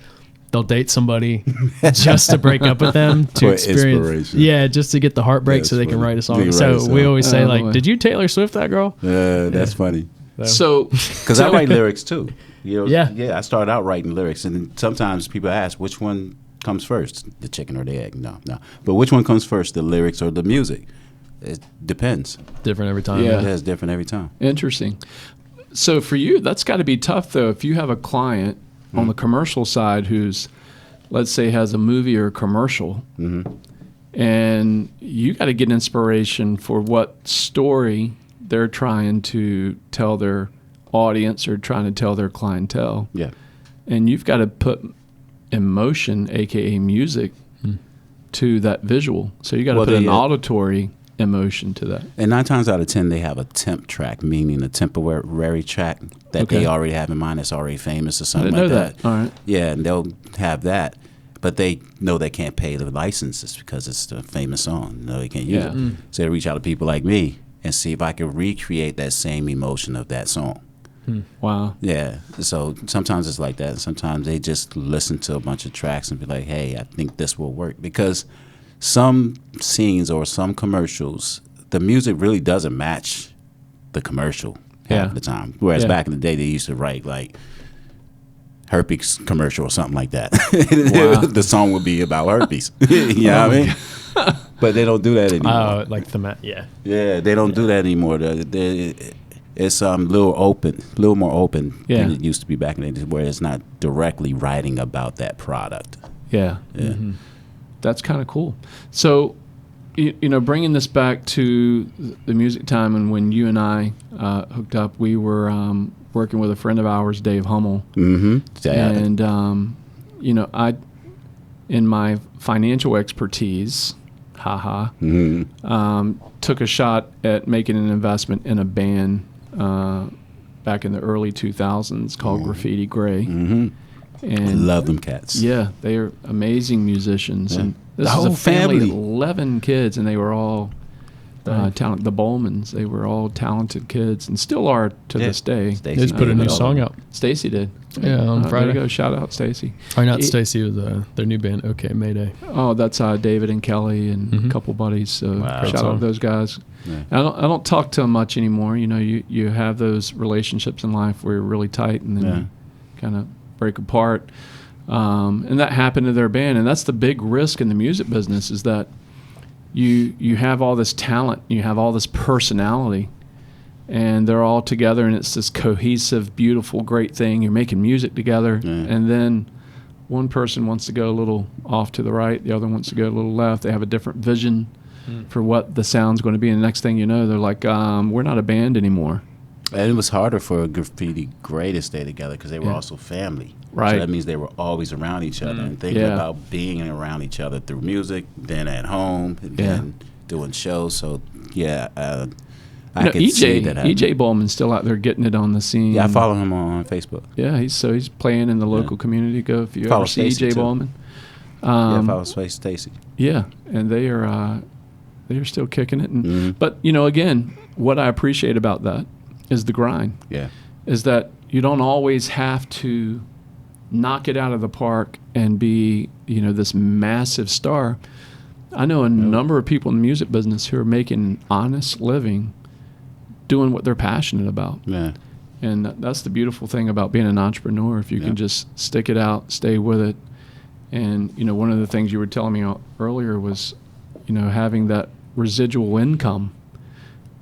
they'll date somebody just to break up with them to For experience. inspiration. Yeah, just to get the heartbreak Yeah, so they it's can funny. write a They song. can write So a song. we always say boy. did you Taylor Swift that girl? That's funny. So, Because I write lyrics too. Yeah. I started out writing lyrics, and then sometimes people ask which one comes first, the chicken or the egg. No. But which one comes first, the lyrics or the music? It depends. Different every time. Yeah. It's different every time. interesting. So for you, that's got to be tough, though. If you have a client on the commercial side who's, let's say, has a movie or a commercial, and you got to get inspiration for what story they're trying to tell their audience or trying to tell their clientele. Yeah. And you've got to put emotion, aka music, to that visual. So you got to Well, put an they, auditory emotion to that. And 9 times out of 10, they have a temp track, meaning a temporary track that they already have in mind that's already famous or something didn't like know that. that. All right. Yeah, and they'll have that. But they know they can't pay the licenses because it's the famous song. No, they can't use Yeah. it. So they reach out to people like me and see if I can recreate that same emotion of that song. Wow. Yeah. So sometimes it's like that. Sometimes they just listen to a bunch of tracks and be like, hey, I think this will work. Because some scenes or some commercials, the music really doesn't match the commercial half the time. Whereas back in the day, they used to write like herpes commercial or something like that. Wow. The song would be about herpes. You know what I mean? But they don't do that anymore. Like yeah. Yeah, they don't do that anymore. It's a little more open than it used to be back in the day, where it's not directly writing about that product. Yeah. That's kind of cool. So, bringing this back to the music time, and when you and I hooked up, we were working with a friend of ours, Dave Hummel. Mm-hmm. And, I, in my financial expertise, took a shot at making an investment in a band back in the early 2000s called Graffiti Gray. Mm-hmm. And love them cats. yeah, they are amazing musicians. And this The is a whole family of family. 11 kids, and they were all talented. The Bowmans, they were all talented kids, and still are to this day. Stacey They just put a new did. song out. Stacy did. Yeah, on There Friday. you go. Shout out Stacy. Or not He- Stacy, it was their new band, Okay Mayday. Oh, that's David and Kelly and a couple buddies. So Wow. shout out to those guys. Yeah. I don't talk to them much anymore. You have those relationships in life where you're really tight, and then you kind of break apart. And that happened to their band, and that's the big risk in the music business, is that you have all this talent, you have all this personality, and they're all together, and it's this cohesive, beautiful, great thing. You're making music together, and then one person wants to go a little off to the right, the other wants to go a little left. They have a different vision for what the sound's going to be, and the next thing you know, they're like, we're not a band anymore. And it was harder for Graffiti Gray to stay together because they were also family. Right. So that means they were always around each other and thinking Yeah. about being around each other through music, then at home, and then doing shows. So, I could see that happening. EJ Bowman's still out there getting it on the scene. Yeah, I follow him on Facebook. Yeah, he's playing in the local community. Go if you Follow ever see Stacy, EJ too. Bowman. I follow Stacy. Yeah, and they are still kicking it. And but again, what I appreciate about that is the grind. Yeah. Is that you don't always have to knock it out of the park and be this massive star. I know a number of people in the music business who are making an honest living doing what they're passionate about. Yeah. And that's the beautiful thing about being an entrepreneur. If you can just stick it out, stay with it. And, you know, one of the things you were telling me earlier was, you know, having that residual income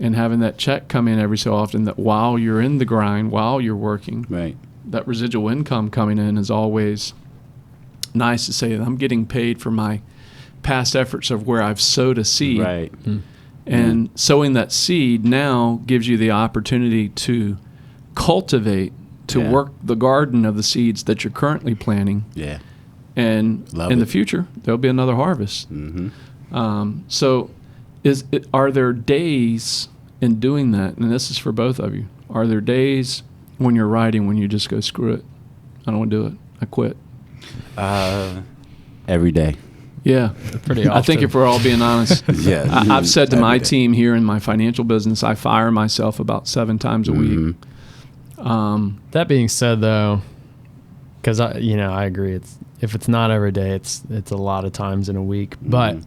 and having that check come in every so often, that while you're in the grind, while you're working, Right. that residual income coming in is always nice to say that I'm getting paid for my past efforts of where I've sowed a seed. Right. And sowing that seed now gives you the opportunity to cultivate, to work the garden of the seeds that you're currently planting. Yeah. And Love in it. the future, there'll be another harvest. Mm-hmm. So are there days in doing that, and this is for both of you, are there days when you're writing when you just go, screw it, I don't want to do it, I quit? Every day. Yeah. Pretty often. I think if we're all being honest, Yeah. I've said to Every my day. team here in my financial business, I fire myself about 7 times a week. That being said, though, because I agree. If it's not every day, it's a lot of times in a week. But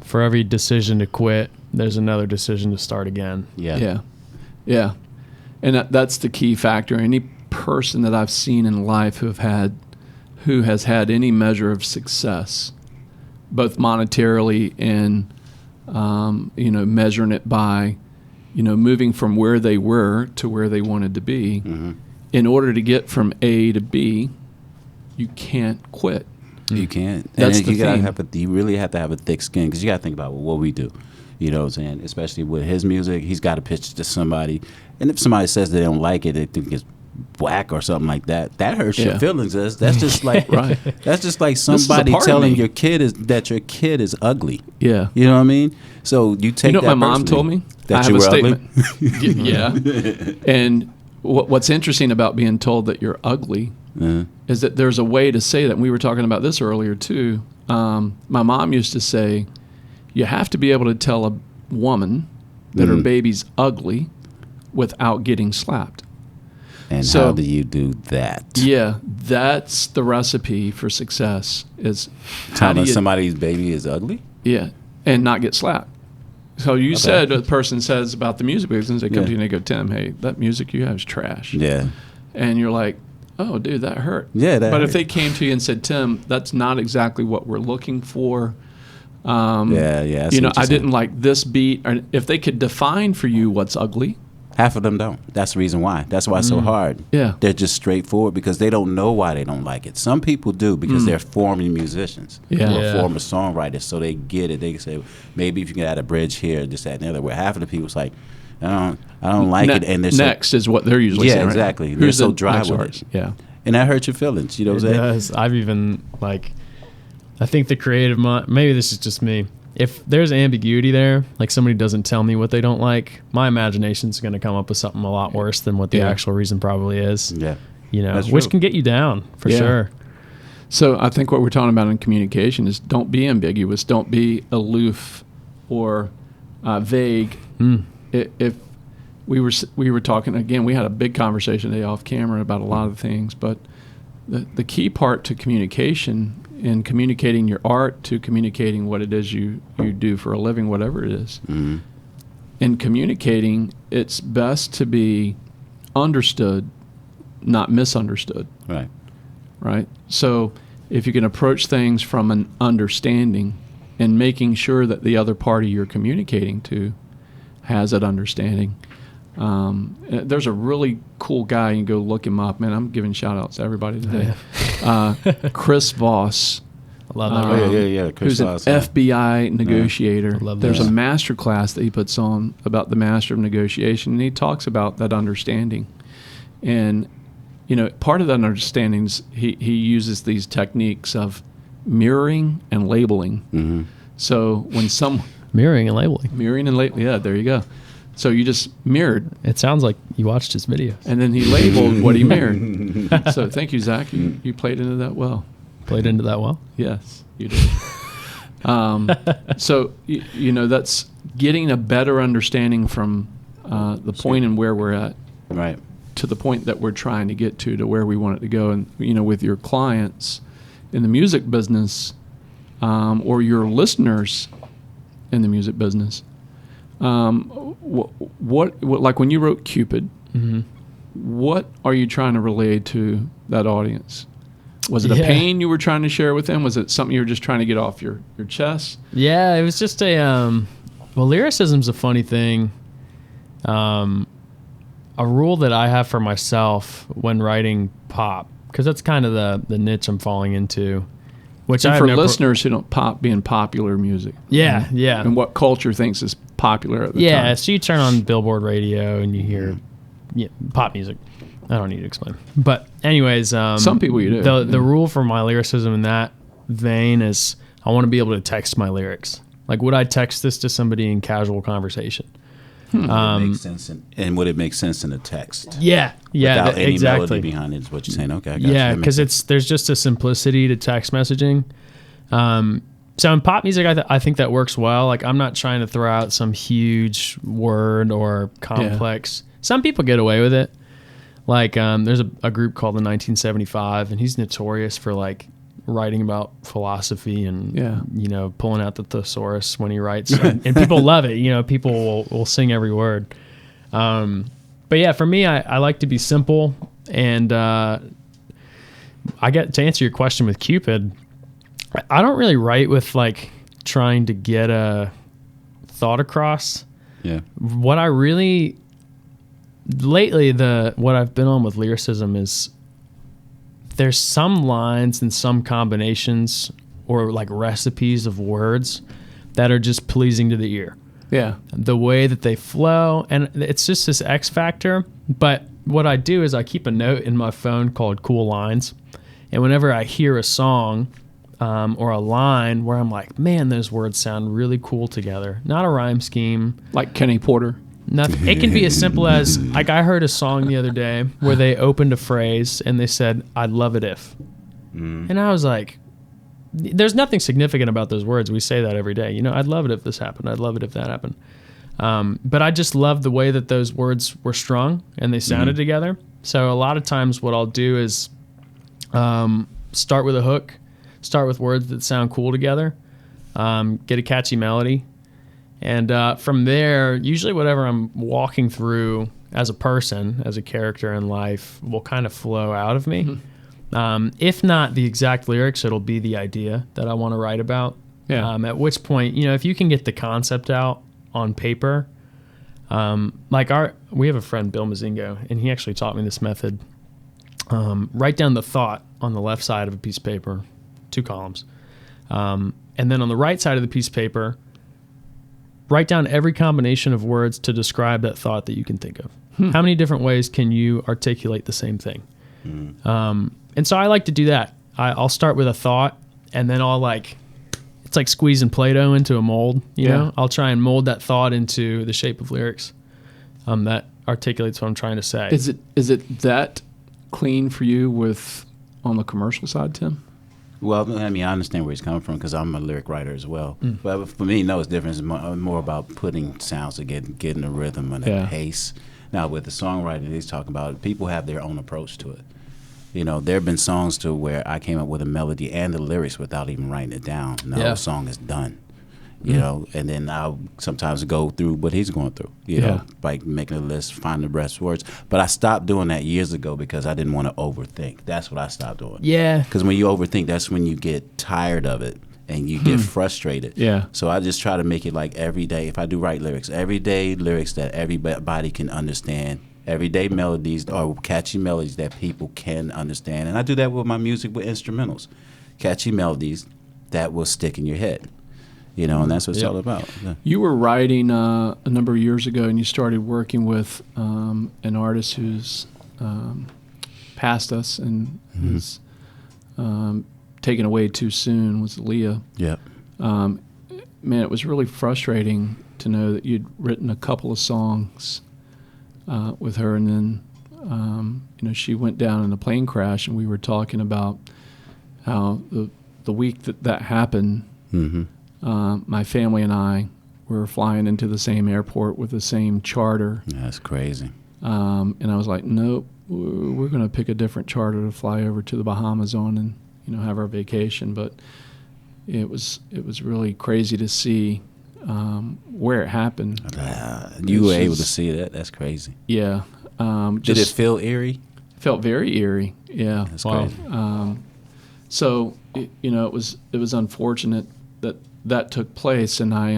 for every decision to quit, there's another decision to start again. Yeah. Yeah. And that's the key factor. Any person that I've seen in life who has had any measure of success, both monetarily and measuring it by moving from where they were to where they wanted to be, in order to get from A to B, you can't quit. You can't. That's And the theme. you really have to have a thick skin, because you got to think about what we do. You know what I'm saying? Especially with his music, he's got to pitch it to somebody. And if somebody says they don't like it, they think it's whack or something like that, that hurts your feelings. That's just like Right. That's just like is a somebody part of telling me. your kid that your kid is ugly. Yeah. You know what I mean? So you take You know what that my mom personally, told me? that I have you a were statement. ugly. Yeah. And what's interesting about being told that you're ugly is that there's a way to say that. And we were talking about this earlier too. My mom used to say, you have to be able to tell a woman that her baby's ugly without getting slapped. And So- how do you do that? Yeah, that's the recipe for success, is how do Telling you, somebody's baby is ugly? yeah, and not get slapped. So you said, a person says about the music business, they come to you and they go, Tim, hey, that music you have is trash. Yeah. And you're like, oh, dude, that hurt. Yeah, that But if hurt. they came to you and said, Tim, that's not exactly what we're looking for. Yeah. see what I you're saying. didn't like this beat. Or if they could define for you what's ugly. Half of them don't. That's the reason why. That's why it's so hard. Yeah. They're just straightforward because they don't know why they don't like it. Some people do because they're former musicians Yeah. or Yeah. former songwriters, so they get it. They say, maybe if you can add a bridge here, this, that, and the other. Where half of the people's like, I don't like it, and they're next is what they're usually Yeah, saying. right now. exactly. They're Who's so the dry next with artist? it. Yeah. and that hurts your feelings. You know what I'm It saying? does. I've even I think the creative mind. Maybe this is just me. If there's ambiguity there, like somebody doesn't tell me what they don't like, my imagination's going to come up with something a lot worse than what the Yeah. actual reason probably is. Yeah. Which That's true. can get you down for Yeah. sure. So I think what we're talking about in communication is don't be ambiguous, don't be aloof or vague. If we were talking again, we had a big conversation today off camera about a lot of things, but the key part to communication, in communicating your art, to communicating what it is you do for a living, whatever it is. In communicating, it's best to be understood, not misunderstood. Right. Right? So if you can approach things from an understanding and making sure that the other party you're communicating to has that understanding. There's a really cool guy, you can go look him up. Man, I'm giving shout outs to everybody today. Chris Voss. I love that. Yeah. Chris Who's an Voss, yeah. FBI negotiator. love There's that. a master class that he puts on about the master of negotiation, and he talks about that understanding. And part of that understanding is he uses these techniques of mirroring and labeling. So when Mirroring and labeling. mirroring and labeling, yeah, there you go. So you just mirrored, It sounds like you watched his videos. and then he labeled what he mirrored. So thank you, Zach. You played into that well. Played into that well. Yes, you did. So that's getting a better understanding from the point and where we're at Right. to the point that we're trying to get to where we want it to go. And with your clients in the music business, or your listeners in the music business, what like when you wrote Cupid, what are you trying to relay to that audience? Was it a pain you were trying to share with them? Was it something you were just trying to get off your chest? Yeah, it was just well, lyricism's a funny thing. A rule that I have for myself when writing pop, because that's kind of the niche I'm falling into. Which and I for listeners who don't being popular music. Yeah, yeah. And what culture thinks is popular at the time. Yeah, so you turn on Billboard radio and you hear pop music. I don't need to explain. But anyways, some people you do. The rule for my lyricism in that vein is I want to be able to text my lyrics. Like, would I text this to somebody in casual conversation? Would it make sense would it make sense in a text? Yeah, Without any exactly. melody behind it is what you're saying. Okay, I got you. Yeah, because there's just a simplicity to text messaging. So in pop music, I think that works well. Like, I'm not trying to throw out some huge word or complex. Yeah. Some people get away with it. Like, there's a group called the 1975, and he's notorious for like writing about philosophy and pulling out the thesaurus when he writes, and people love it. People will sing every word. But yeah, for me, I like to be simple, and I get to answer your question with Cupid. I don't really write with like trying to get a thought across. Yeah. What I really lately what I've been on with lyricism is there's some lines and some combinations or like recipes of words that are just pleasing to the ear. Yeah. The way that they flow, and it's just this X factor. But what I do is I keep a note in my phone called Cool Lines. And whenever I hear a song or a line where I'm like, man, those words sound really cool together. Not a rhyme scheme. Like Kenny Porter. Nothing. It can be as simple as, like, I heard a song the other day where they opened a phrase and they said, I'd love it if. And I was like, there's nothing significant about those words. We say that every day. I'd love it if this happened. I'd love it if that happened. But I just love the way that those words were strung and they sounded together. So a lot of times what I'll do is start with a hook, start with words that sound cool together, get a catchy melody. And from there, usually whatever I'm walking through as a person, as a character in life, will kind of flow out of me. If not the exact lyrics, it'll be the idea that I want to write about. Yeah. At which point, if you can get the concept out on paper, we have a friend, Bill Mazingo, and he actually taught me this method. Write down the thought on the left side of a piece of paper, 2 columns. And then on the right side of the piece of paper, write down every combination of words to describe that thought that you can think of. How many different ways can you articulate the same thing? And so I like to do that. I'll start with a thought, and then it's like squeezing Play-Doh into a mold. You know, I'll try and mold that thought into the shape of lyrics that articulates what I'm trying to say. Is it that clean for you on the commercial side, Tim? Well, I mean, I understand where he's coming from because I'm a lyric writer as well. But for me, no, it's different. It's more about putting sounds to getting a rhythm and a pace. Now, with the songwriting he's talking about, people have their own approach to it. There have been songs to where I came up with a melody and the lyrics without even writing it down. Now the song is done. And then I'll sometimes go through what he's going through, like making a list, finding the best words. But I stopped doing that years ago because I didn't want to overthink. That's what I stopped doing. Yeah. Because when you overthink, that's when you get tired of it and you get frustrated. Yeah. So I just try to make it like every day. If I do write lyrics, everyday lyrics that everybody can understand, everyday melodies or catchy melodies that people can understand. And I do that with my music with instrumentals, catchy melodies that will stick in your head. And that's what it's all about. Yeah. You were writing a number of years ago, and you started working with an artist who's passed us and is taken away too soon, was Leah. Yeah. Man, it was really frustrating to know that you'd written a couple of songs with her, and then she went down in a plane crash, and we were talking about how the week that happened. My family and I were flying into the same airport with the same charter. That's crazy. And I was like, nope, we're going to pick a different charter to fly over to the Bahamas on and have our vacation. But it was really crazy to see where it happened. You were able to see that? That's crazy. Yeah. Did it feel eerie? felt very eerie. Yeah. That's Wow. crazy. So it was unfortunate that took place, and I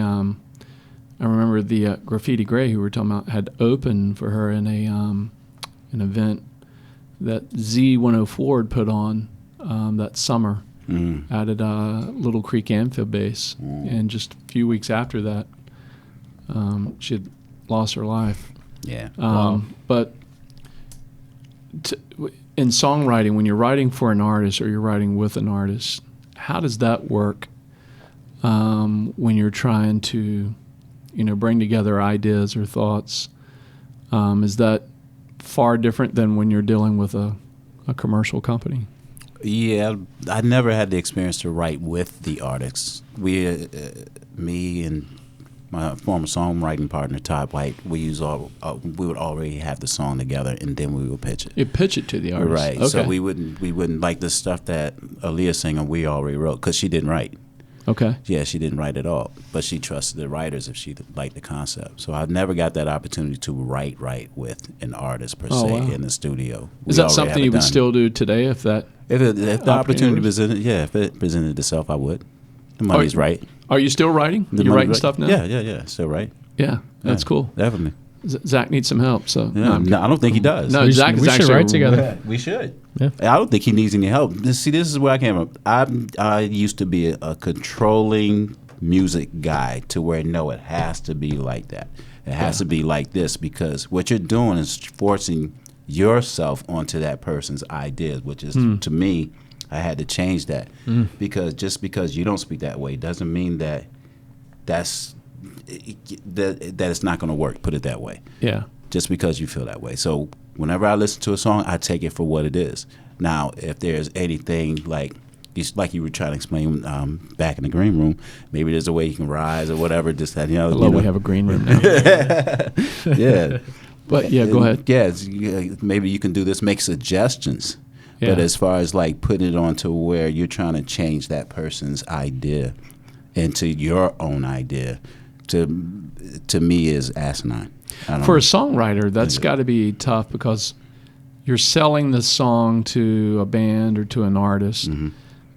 remember the Graffiti Gray, who we were talking about, had opened for her in an event that Z104 had put on that summer out at Little Creek Amphib Base, and just a few weeks after that, she had lost her life. Yeah. But in songwriting, when you're writing for an artist or you're writing with an artist, how does that work when you're trying to, bring together ideas or thoughts? Is that far different than when you're dealing with a commercial company? Yeah, I never had the experience to write with the artists. Me and my former songwriting partner Todd White, we would already have the song together, and then we would pitch it. You pitch it to the artist, Right. Okay. So we wouldn't like the stuff that Aaliyah singing. We already wrote because she didn't write. Okay. Yeah, she didn't write at all, but she trusted the writers if she liked the concept. So I've never got that opportunity to write with an artist per se wow. in the studio. Is that something you would still do today if that? If the opportunity was- presented, if it presented itself, I would. The money's right. Are you still writing? The You're money writing right. stuff now? Yeah. Still right. Yeah, that's Yeah, cool. Definitely. Zach needs some help, so Yeah. I'm No, I don't think he does. No, we Zach should, is we should actually write together. We should. Yeah. I don't think he needs any help. See, this is where I came up. I used to be a controlling music guy to where, no, it has to be like that. It has to be like this, because what you're doing is forcing yourself onto that person's ideas, which is, to me, I had to change that. Because just because you don't speak that way doesn't mean that it's not going to work, put it that way. Yeah. Just because you feel that way. So whenever I listen to a song, I take it for what it is. Now, if there's anything like you were trying to explain back in the green room, maybe there's a way you can rise or whatever. Just that, I love we have a green room now. yeah. But yeah, go ahead. Yeah, maybe you can do this. Make suggestions. Yeah. But as far as like putting it on to where you're trying to change that person's idea into your own idea, to me is asinine. For a songwriter, that's got to be tough, because you're selling the song to a band or to an artist,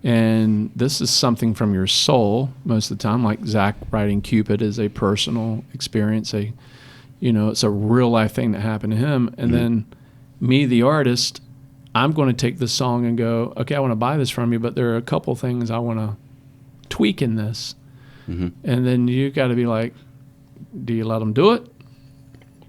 and this is something from your soul most of the time. Like Zach writing Cupid is a personal experience, it's a real life thing that happened to him. And then me, the artist, I'm going to take this song and go, okay, I want to buy this from you, but there are a couple things I want to tweak in this. And then you got to be like, do you let them do it?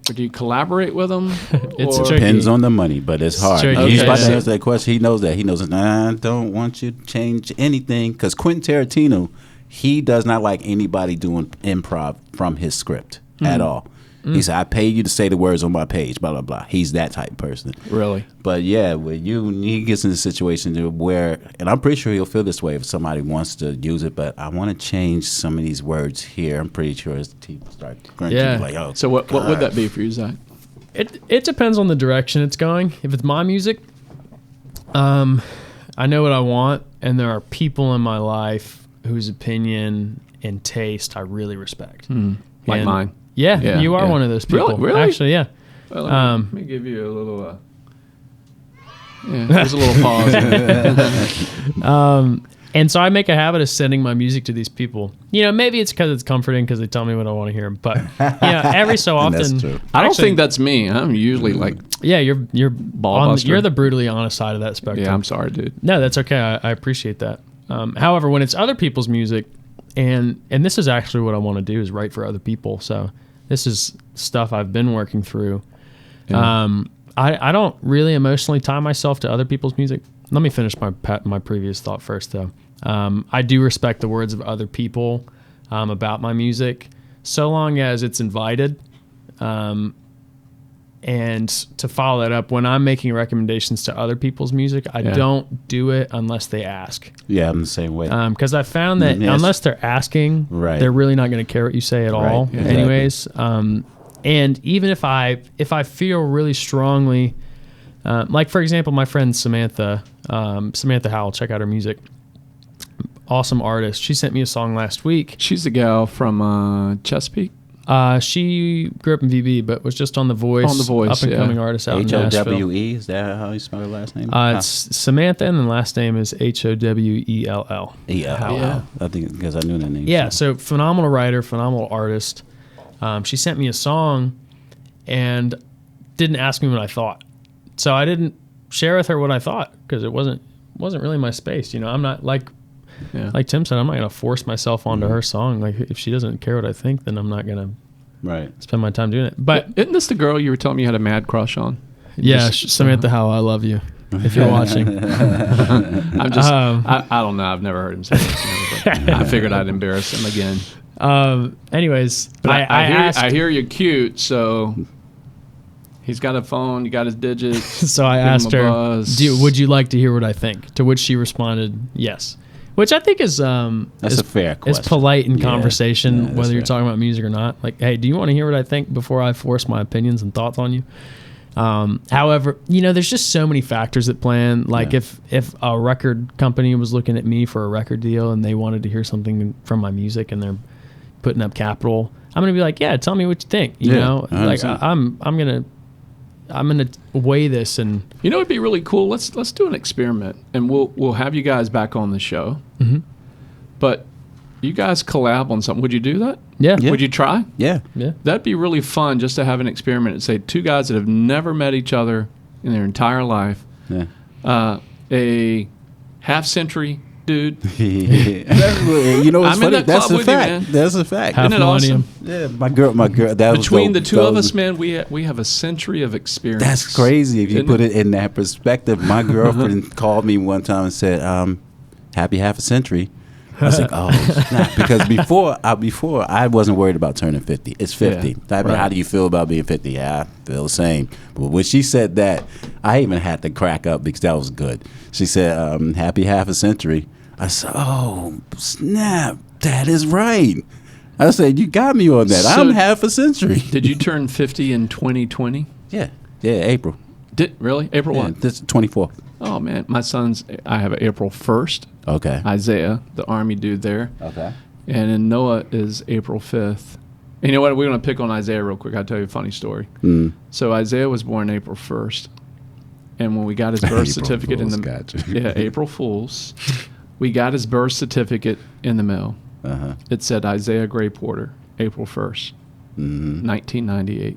Or do you collaborate with them? It's Or- tricky. Depends on the money, but it's hard. tricky. He's about Okay. to answer that question. He knows that. He knows, I don't want you to change anything. Because Quentin Tarantino, he does not like anybody doing improv from his script at all. He said, I paid you to say the words on my page, blah, blah, blah. He's that type of person. Really? But yeah, when he gets in a situation to where, and I'm pretty sure he'll feel this way if somebody wants to use it, but I want to change some of these words here. I'm pretty sure his teeth start grunting. Yeah. Like, oh, So what would that be for you, Zach? It depends on the direction it's going. If it's my music, I know what I want, and there are people in my life whose opinion and taste I really respect. Like And- mine. Yeah, you are one of those people. Really? Actually, yeah. Well, let me give you a little. There's a little pause. And so I make a habit of sending my music to these people. Maybe it's because it's comforting because they tell me what I want to hear. But every so And often, that's true. I don't Actually, think that's me. I'm usually like, Yeah, you're buster. you're the brutally honest side of that spectrum. yeah, I'm sorry, dude. No, that's okay. I appreciate that. However, when it's other people's music, and this is actually what I want to do, is write for other people. So this is stuff I've been working through. Yeah. I don't really emotionally tie myself to other people's music. Let me finish my previous thought first, though. I do respect the words of other people about my music, so long as it's invited. And to follow that up, when I'm making recommendations to other people's music, I don't do it unless they ask. Yeah, I'm the same way. Because I found that Yes. unless they're asking, Right. they're really not going to care what you say at all. Right, exactly. Anyways, and even if I feel really strongly, like for example, my friend Samantha Howell, check out her music. Awesome artist. She sent me a song last week. She's the gal from Chesapeake. She grew up in VB, but was just on The Voice. On The Voice, up and coming artist out in Nashville. HOWE, is that how you spell her last name? It's Samantha, and the last name is HOWELL. Yeah, I think because I knew that name. Yeah, so phenomenal writer, phenomenal artist. She sent me a song and didn't ask me what I thought. So I didn't share with her what I thought because it wasn't really my space. You know, I'm not like Tim said, I'm not going to force myself onto her song. Like if she doesn't care what I think, then I'm not going to spend my time doing it. But isn't this the girl you were telling me you had a mad crush on? Yeah, Samantha Howell, I love you. If you're watching. I'm just, I don't know. I've never heard him say this. But I figured I'd embarrass him again. Anyways, but I hear you're cute, so he's got a phone, you got his digits. So I asked her, would you like to hear what I think? To which she responded, yes. Which I think is that's a fair question. It's polite in conversation, whether you're fair. talking about music or not. Like, hey, do you want to hear what I think before I force my opinions and thoughts on you? However, you know, there's just so many factors that play in. Like if a record company was looking at me for a record deal and they wanted to hear something from my music and they're putting up capital, I'm gonna be like, yeah, tell me what you think. You know, 100%. like I'm gonna weigh this. And you know, it'd be really cool. Let's do an experiment, and we'll have you guys back on the show. Mm-hmm. But you guys collab on something. Would you do that? Yeah. Would you try? Yeah. That'd be really fun just to have an experiment and say two guys that have never met each other in their entire life. Yeah. A half-century dude. You know what's I'm in funny? that That's club a with you, fact. man. That's a fact. Isn't it awesome? Yeah, my girl. That Between the two of us, man. man, we have a century of experience. That's crazy if you Isn't put it in that perspective. My girlfriend called me one time and said, "Happy half a century." I was like, "Oh, snap!" Because before I wasn't worried about turning 50. It's 50. Yeah, How do you feel about being 50? Yeah, I feel the same. But when she said that, I even had to crack up because that was good. She said, "Happy half a century." I said, "Oh, snap! That is right." I said, "You got me on that. So I'm half a century." Did you turn 50 in 2020? Yeah, April. Really? April Yeah, what? this 24th. Oh, man. I have April 1st. Okay. Isaiah, the Army dude there. Okay. And then Noah is April 5th. And you know what? We're going to pick on Isaiah real quick. I'll tell you a funny story. So Isaiah was born April 1st. And when we got his birth certificate April Fools. We got his birth certificate in the mail. It said Isaiah Gray Porter, April 1st, 1998.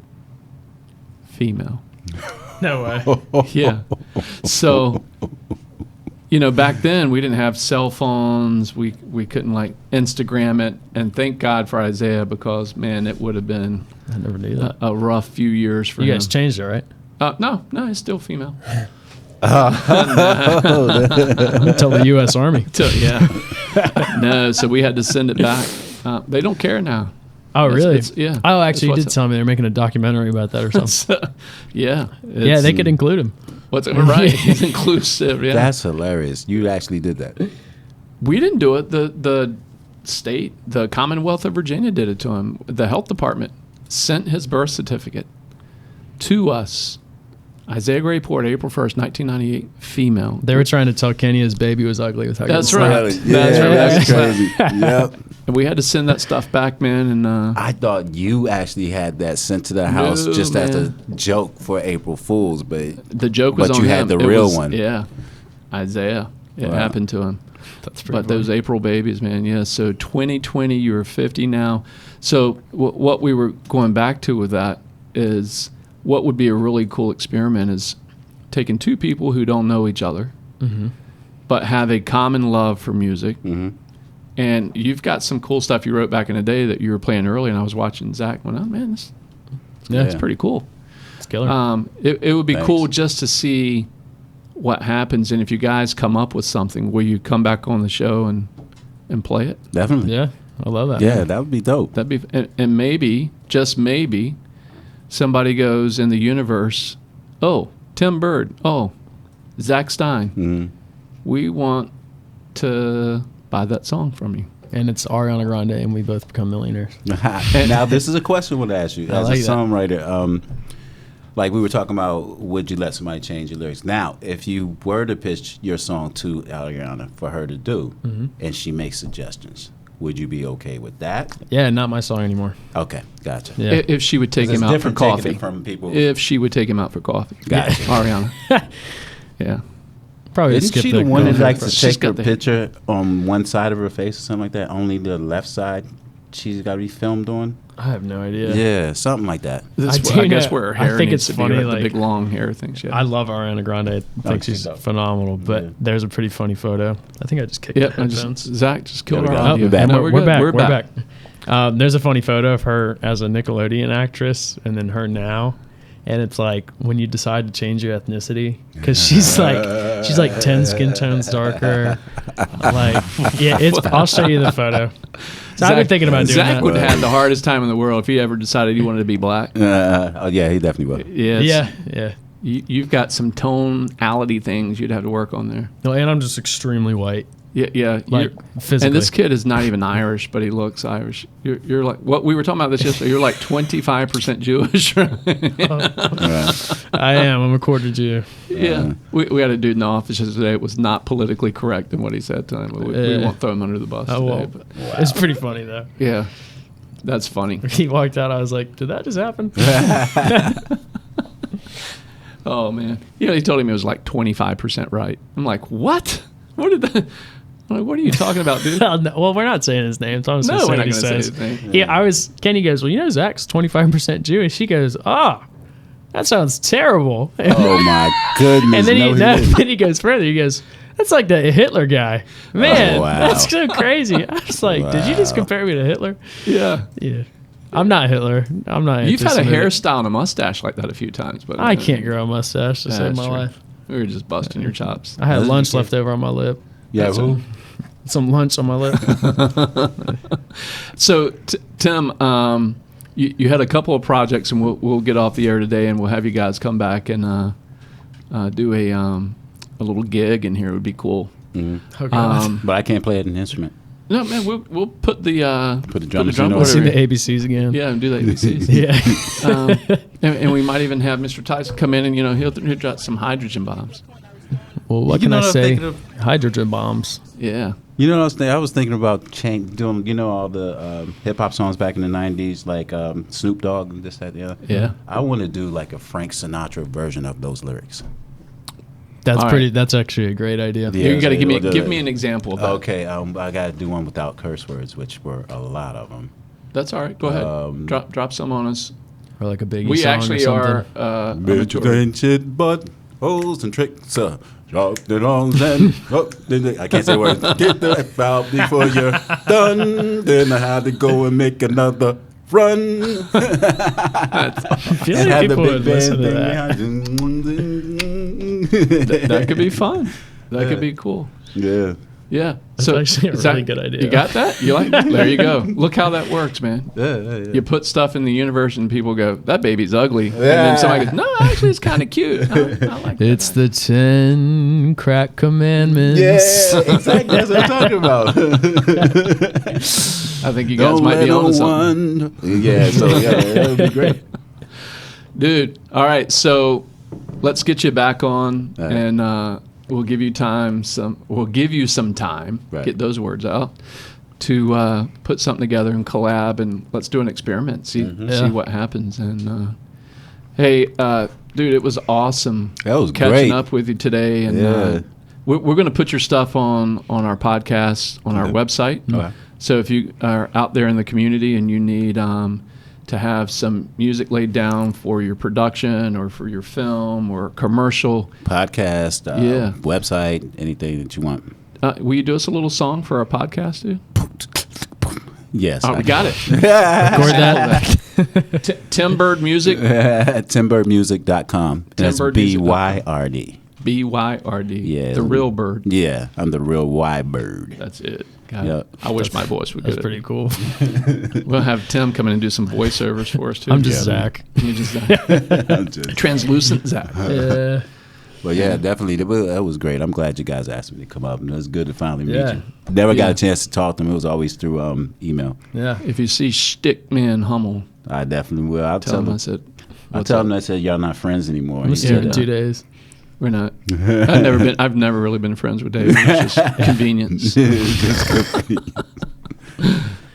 Female. no way. Yeah. So, you know, back then we didn't have cell phones. We couldn't like Instagram it. And thank God for Isaiah because, man, it would have been I never knew that. a rough few years for him. You guys changed it, right? No, it's still female. I'm gonna tell the U.S. Army. No, so we had to send it back. They don't care now. Oh, really? Yeah. Oh, actually, you did tell me they're making a documentary about that or something. Yeah. Yeah, they could include him. Right? He's inclusive. Yeah. That's hilarious. You actually did that. We didn't do it. The state, the Commonwealth of Virginia did it to him. The health department sent his birth certificate to us. Isaiah Gray Porter, April 1st, 1998, female. They were trying to tell Kenny his baby was ugly with how That's right. That's crazy. Yep. And we had to send that stuff back, man. And I thought you actually had that sent to the house just as a joke for April Fools, but the joke was but on you him. had the real one. Yeah, Isaiah. It happened to him. That's pretty But those April babies, man, yeah. So 2020, you were 50 now. So what we were going back to with that is what would be a really cool experiment is taking two people who don't know each other, but have a common love for music. And you've got some cool stuff you wrote back in the day that you were playing earlier, and I was watching Zach. Went, oh man, it's pretty cool. It's killer. It would be cool just to see what happens, and if you guys come up with something, will you come back on the show and play it? Definitely. Yeah, I love that. Yeah, that would be dope. That'd be, and maybe, just maybe, somebody goes in the universe, oh, Tim Byrd, oh, Zach Stein, we want to buy that song from you. And it's Ariana Grande, and we both become millionaires. Now, this is a question I want to ask you. As like a that. songwriter, like we were talking about, would you let somebody change your lyrics? Now, if you were to pitch your song to Ariana for her to do, and she makes suggestions, would you be okay with that? Yeah, not my song anymore. Okay, gotcha. Yeah. If she would take It's him out for different taking coffee. it from people. If she would take him out for coffee. Gotcha. Ariana. Yeah. Probably Isn't skip she the one that go likes first. to She's take her got the- picture on one side of her face or something like that? Only the left side she's got to be filmed on? I have no idea. Yeah, something like that. That's I where, do I guess know- where her I hair think needs it's to funny, be, right? like- The big long hair thing. She has. I love Ariana Grande. I think she's phenomenal. But Yeah. there's a pretty funny photo. I think I just kicked Yeah, the I headphones. Zach just killed There we our go. audio. We're back. No, We're good. back. We're back. There's a funny photo of her as a Nickelodeon actress and then her now. And it's like when you decide to change your ethnicity, because she's like 10 skin tones darker. Like, yeah, I'll show you the photo. So I've been thinking about doing Zach that. would have the hardest time in the world if he ever decided he wanted to be black. Oh, yeah, he definitely will. Yes. Yeah. You've got some tonality things you'd have to work on there. No, and I'm just extremely white. Yeah. Like, You're- physically. And this kid is not even Irish, but he looks Irish. You're like, what we were talking about this yesterday. You're like 25% Jewish. Right. I am. I'm a quarter Jew. Yeah. We had a dude in the office yesterday. It was not politically correct in what he said to him. We won't throw him under the bus I today. won't. But It's pretty funny, though. yeah, that's funny. He walked out. I was like, did that just happen? Oh man. Yeah, he told him it was like 25% right. I'm like, what? What did that? I'm like, what are you talking about, dude? Well, we're not saying his name, so I'm just No, going we're to not say gonna what he say says. his name. Yeah, Kenny goes, well, you know, Zach's 25% Jewish. He goes, that sounds terrible. Oh, my goodness. And then, No, didn't. then he goes further. He goes, that's like the Hitler guy. Man, Oh, wow. that's so crazy. I was like, did you just Wow. compare me to Hitler? Yeah. Yeah. I'm not Hitler. I'm not. You've had a anti-Semitic. hairstyle and a mustache like that a few times, but I can't grow a mustache to Yeah, save that's my true. life. We were just busting your chops. I had That's lunch okay. left over on my lip. Yeah, That's who? Some lunch on my lip. So, Tim, you had a couple of projects, and we'll get off the air today, and we'll have you guys come back and do a little gig in here. It would be cool. Mhm. Oh, God. But I can't play an instrument. No, man, we'll put the drum machine board over See over the here. ABCs again. Yeah, and do the ABCs. Yeah. And we might even have Mr. Tyson come in, and he'll drop some hydrogen bombs. Well, what You can know I what I'm say? thinking of? Hydrogen bombs. Yeah. You know what I was thinking? I was thinking about doing, all the hip hop songs back in the 90s, like Snoop Dogg and this, that, the other. Yeah. I want to do like a Frank Sinatra version of those lyrics. That's All pretty. right. That's actually a great idea. Yeah. You got to we'll do give it. me an example of that. Okay, I got to do one without curse words, which were a lot of them. That's all right. Go ahead. Drop some on us. Or like a Biggie We song actually or something. are a Bitch, majority- ain't shit but holes and tricks. Drop the wrongs and I can't say words. Get the F out before you're done. Then I had to go and make another run. I feel And like have the people would big listen to band that. thing. that could be fun. That Yeah. could be cool. Yeah. Yeah. That's actually a really good idea. You got that? You like that? There you go. Look how that works, man. Yeah. You put stuff in the universe and people go, that baby's ugly. And Yeah. then somebody goes, no, actually, it's kind of cute. I like that. It's the 10 crack commandments. Yeah, exactly. That's what I'm talking about. I think you guys might be on to something. Yeah, so that would be great. Dude, all right. So let's get you back on All right. and we'll give you time. We'll give you some time. Right. Get those words out to put something together and collab, and let's do an experiment. See Yeah. what happens. And hey, dude, it was awesome. That was catching great. up with you today. And Yeah. we're going to put your stuff on our podcast on our Okay. website. Okay. So if you are out there in the community and you need to have some music laid down for your production or for your film or commercial, Podcast, Yeah. website, anything that you want. will you do us a little song for our podcast, dude? Yes. Oh, we got it. Record that. Tim Byrd Music, TimByrdMusic.com. That's TimByrdMusic.com. BYRD. BYRD. Yeah. The real bird. Yeah, I'm the real Y bird. That's it. Got Yep. it. I wish my voice would That's get pretty it. cool. We'll have Tim come in and do some voiceovers for us, too. I'm just Yeah. Zach. You're just Zach. I'm just- Translucent Zach. Yeah. But yeah, definitely, that was great. I'm glad you guys asked me to come up, and it was good to finally meet Yeah. you. Never got Yeah. a chance to talk to them. It was always through email. Yeah. If you see Stickman Hummel, I definitely will. I'll tell tell him them. I said, I'll what's tell up? them I said y'all not friends anymore. I'm gonna He see you said, in 2 days. We're not. I've never really been friends with Dave. It's just convenience.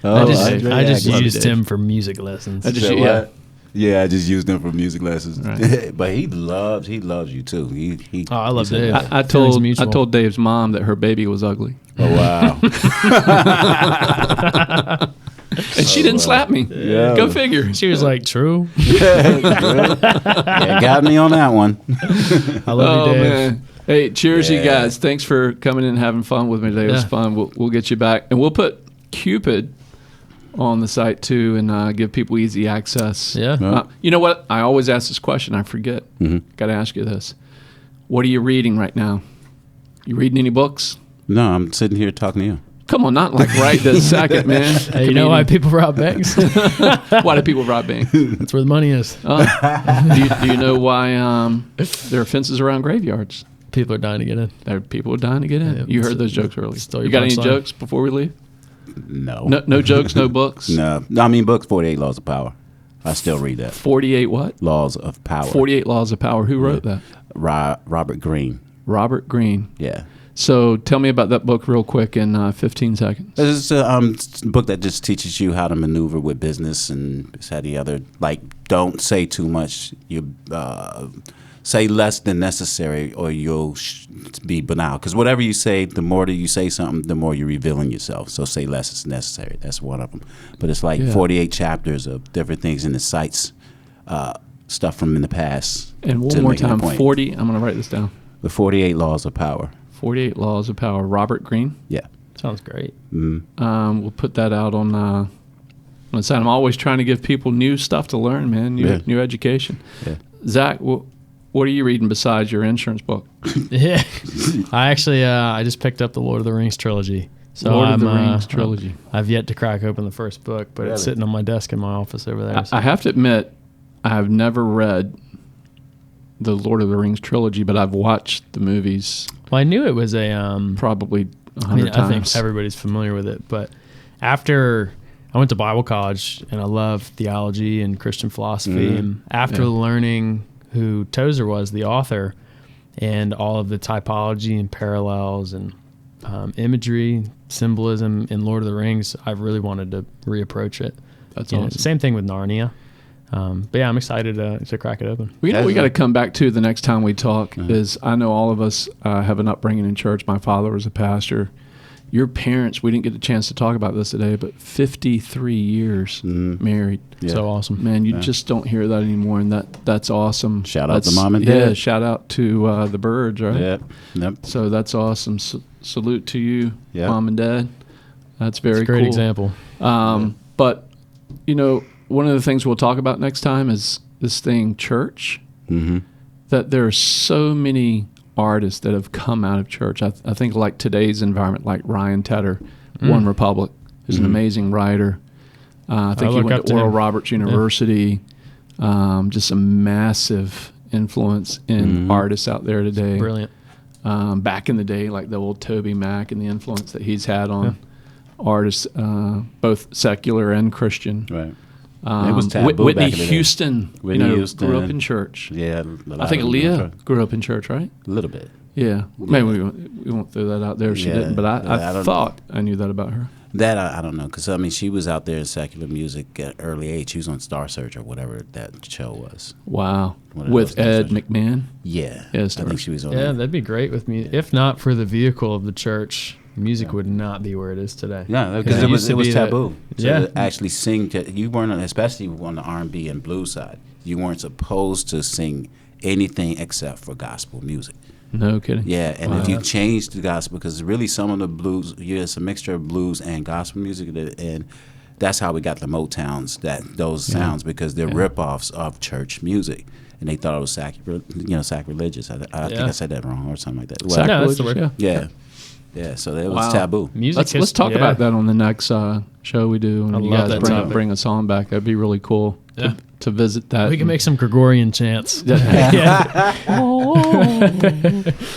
Oh, I just Love you, used Dave. him for music lessons. I just- So yeah. what? Yeah, I just used him for music lessons. Right. But he loves you too. He Oh, I love he said Dave. that. I Feelings told mutual. Dave's mom that her baby was ugly, Oh wow. and she didn't slap me. Yeah. Go figure. She was like, "True, Yeah, got me on that one. I love you, Dave." Man. Hey, cheers, you Yeah. guys. Thanks for coming in and having fun with me today. It was Yeah. fun. We'll get you back. And we'll put Cupid on the site, too, and give people easy access. Yeah. You know what? I always ask this question. I forget. Got to ask you this. What are you reading right now? You reading any books? No, I'm sitting here talking to you. Come on, not like right this second, man. Hey, you know why people rob banks? Why do people rob banks? That's where the money is. Do you know why there are fences around graveyards? People are dying to get in. There are people dying to get in. Yeah, You heard those jokes earlier. Still You your got any punchline. jokes before we leave? No. No jokes, no books? No. I mean, books 48 Laws of Power. I still read that. 48 what? Laws of Power. 48 Laws of Power. Who wrote that? Robert Greene. Robert Greene. Yeah. So tell me about that book real quick in 15 seconds. It's a book that just teaches you how to maneuver with business and this, that, the other. Like, don't say too much. You say less than necessary, or you'll be banal. Because whatever you say, the more that you say something, the more you're revealing yourself. So say less is necessary. That's one of them. But it's like 48 chapters of different things, and it cites stuff from in the past. And one to more make a time, point. 40. I'm going to write this down. The 48 Laws of Power. 48 Laws of Power. Robert Greene. Yeah. Sounds great. We'll put that out on the site. I'm always trying to give people new stuff to learn, man. New education. Yeah. Zach, what are you reading besides your insurance book? Yeah, I actually I just picked up the Lord of the Rings trilogy. So Lord of the I'm, Rings trilogy. I've yet to crack open the first book, but it's Really? sitting on my desk in my office over there. I have to admit, I have never read the Lord of the Rings trilogy, but I've watched the movies Well, I knew it was a probably 100 I mean, I think times. everybody's familiar with it, but after I went to Bible college and I love theology and Christian philosophy, and after learning who Tozer was, the author, and all of the typology and parallels and imagery, symbolism in Lord of the Rings, I really wanted to reapproach it. That's You know, awesome. same thing with Narnia. But yeah, I'm excited to crack it open. We got to come back to the next time we talk. Is I know all of us have an upbringing in church. My father was a pastor. Your parents, we didn't get a chance to talk about this today, but 53 years married. Yeah. So awesome. Man, you just don't hear that anymore, and that's awesome. Shout out That's- to Mom and Yeah, Dad. shout out to the Byrds, right? Yep. Yep. So that's awesome. Salute to you, Yeah. Mom and Dad. That's very It's a great cool. example. But, you know, one of the things we'll talk about next time is this thing, church, that there are so many artists that have come out of church. I think like today's environment, like Ryan Tedder, One Republic, is an amazing writer. I think he look went up to to Oral him. Roberts University. Just a massive influence in artists out there today. Brilliant. Back in the day, like the old Toby Mac and the influence that he's had on artists, both secular and Christian. Right. It was taboo Whitney back in the day. Houston, Whitney grew Houston. up in church. Yeah. I think Aaliyah grew up in church, right? A little bit. Yeah. Maybe we won't throw that out there. She Yeah. didn't, but I I don't- thought I knew that about her. That I don't know, because I mean, she was out there in secular music at early age. She was on Star Search or whatever that show was. Wow. One of With those Ed things. McMahon. Yeah, Yeah, I Star think she was on. Yeah, there. that'd be great with me. If not for the vehicle of the church, music would not be where it is today. Yeah, because it used was to be that- taboo to Yeah. actually sing. You weren't, especially on the R&B and blues side, you weren't supposed to sing anything except for gospel music. No kidding. Yeah, and if you change the gospel, because really some of the blues, it's a mixture of blues and gospel music, and that's how we got the Motowns, those sounds, because they're ripoffs of church music, and they thought it was sacrilegious. I think I said that wrong or something like that. Well, No, that's the Sacrilegious, word. yeah. yeah. So it was Wow. taboo. Music. Let's talk about that on the next show we do. I When you love guys that bring, topic. bring a song back, that'd be really cool Yeah. to visit that. We can make some Gregorian chants.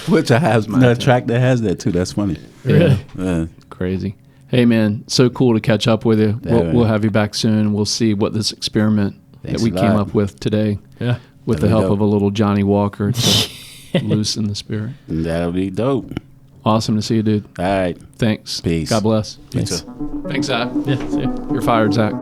Which I have a track that has that too. That's funny. Really? Crazy. Hey man, so cool to catch up with you. Yeah, We'll have you back soon. We'll see what this experiment Thanks that we a came lot. up with today, Yeah. with the That'll be help dope. of a little Johnny Walker to loosen the spirit. That'll be dope. Awesome to see you, dude. All right. Thanks. Peace. God bless. You Thanks. too. Thanks, Zach. Yeah, see ya. You're fired, Zach.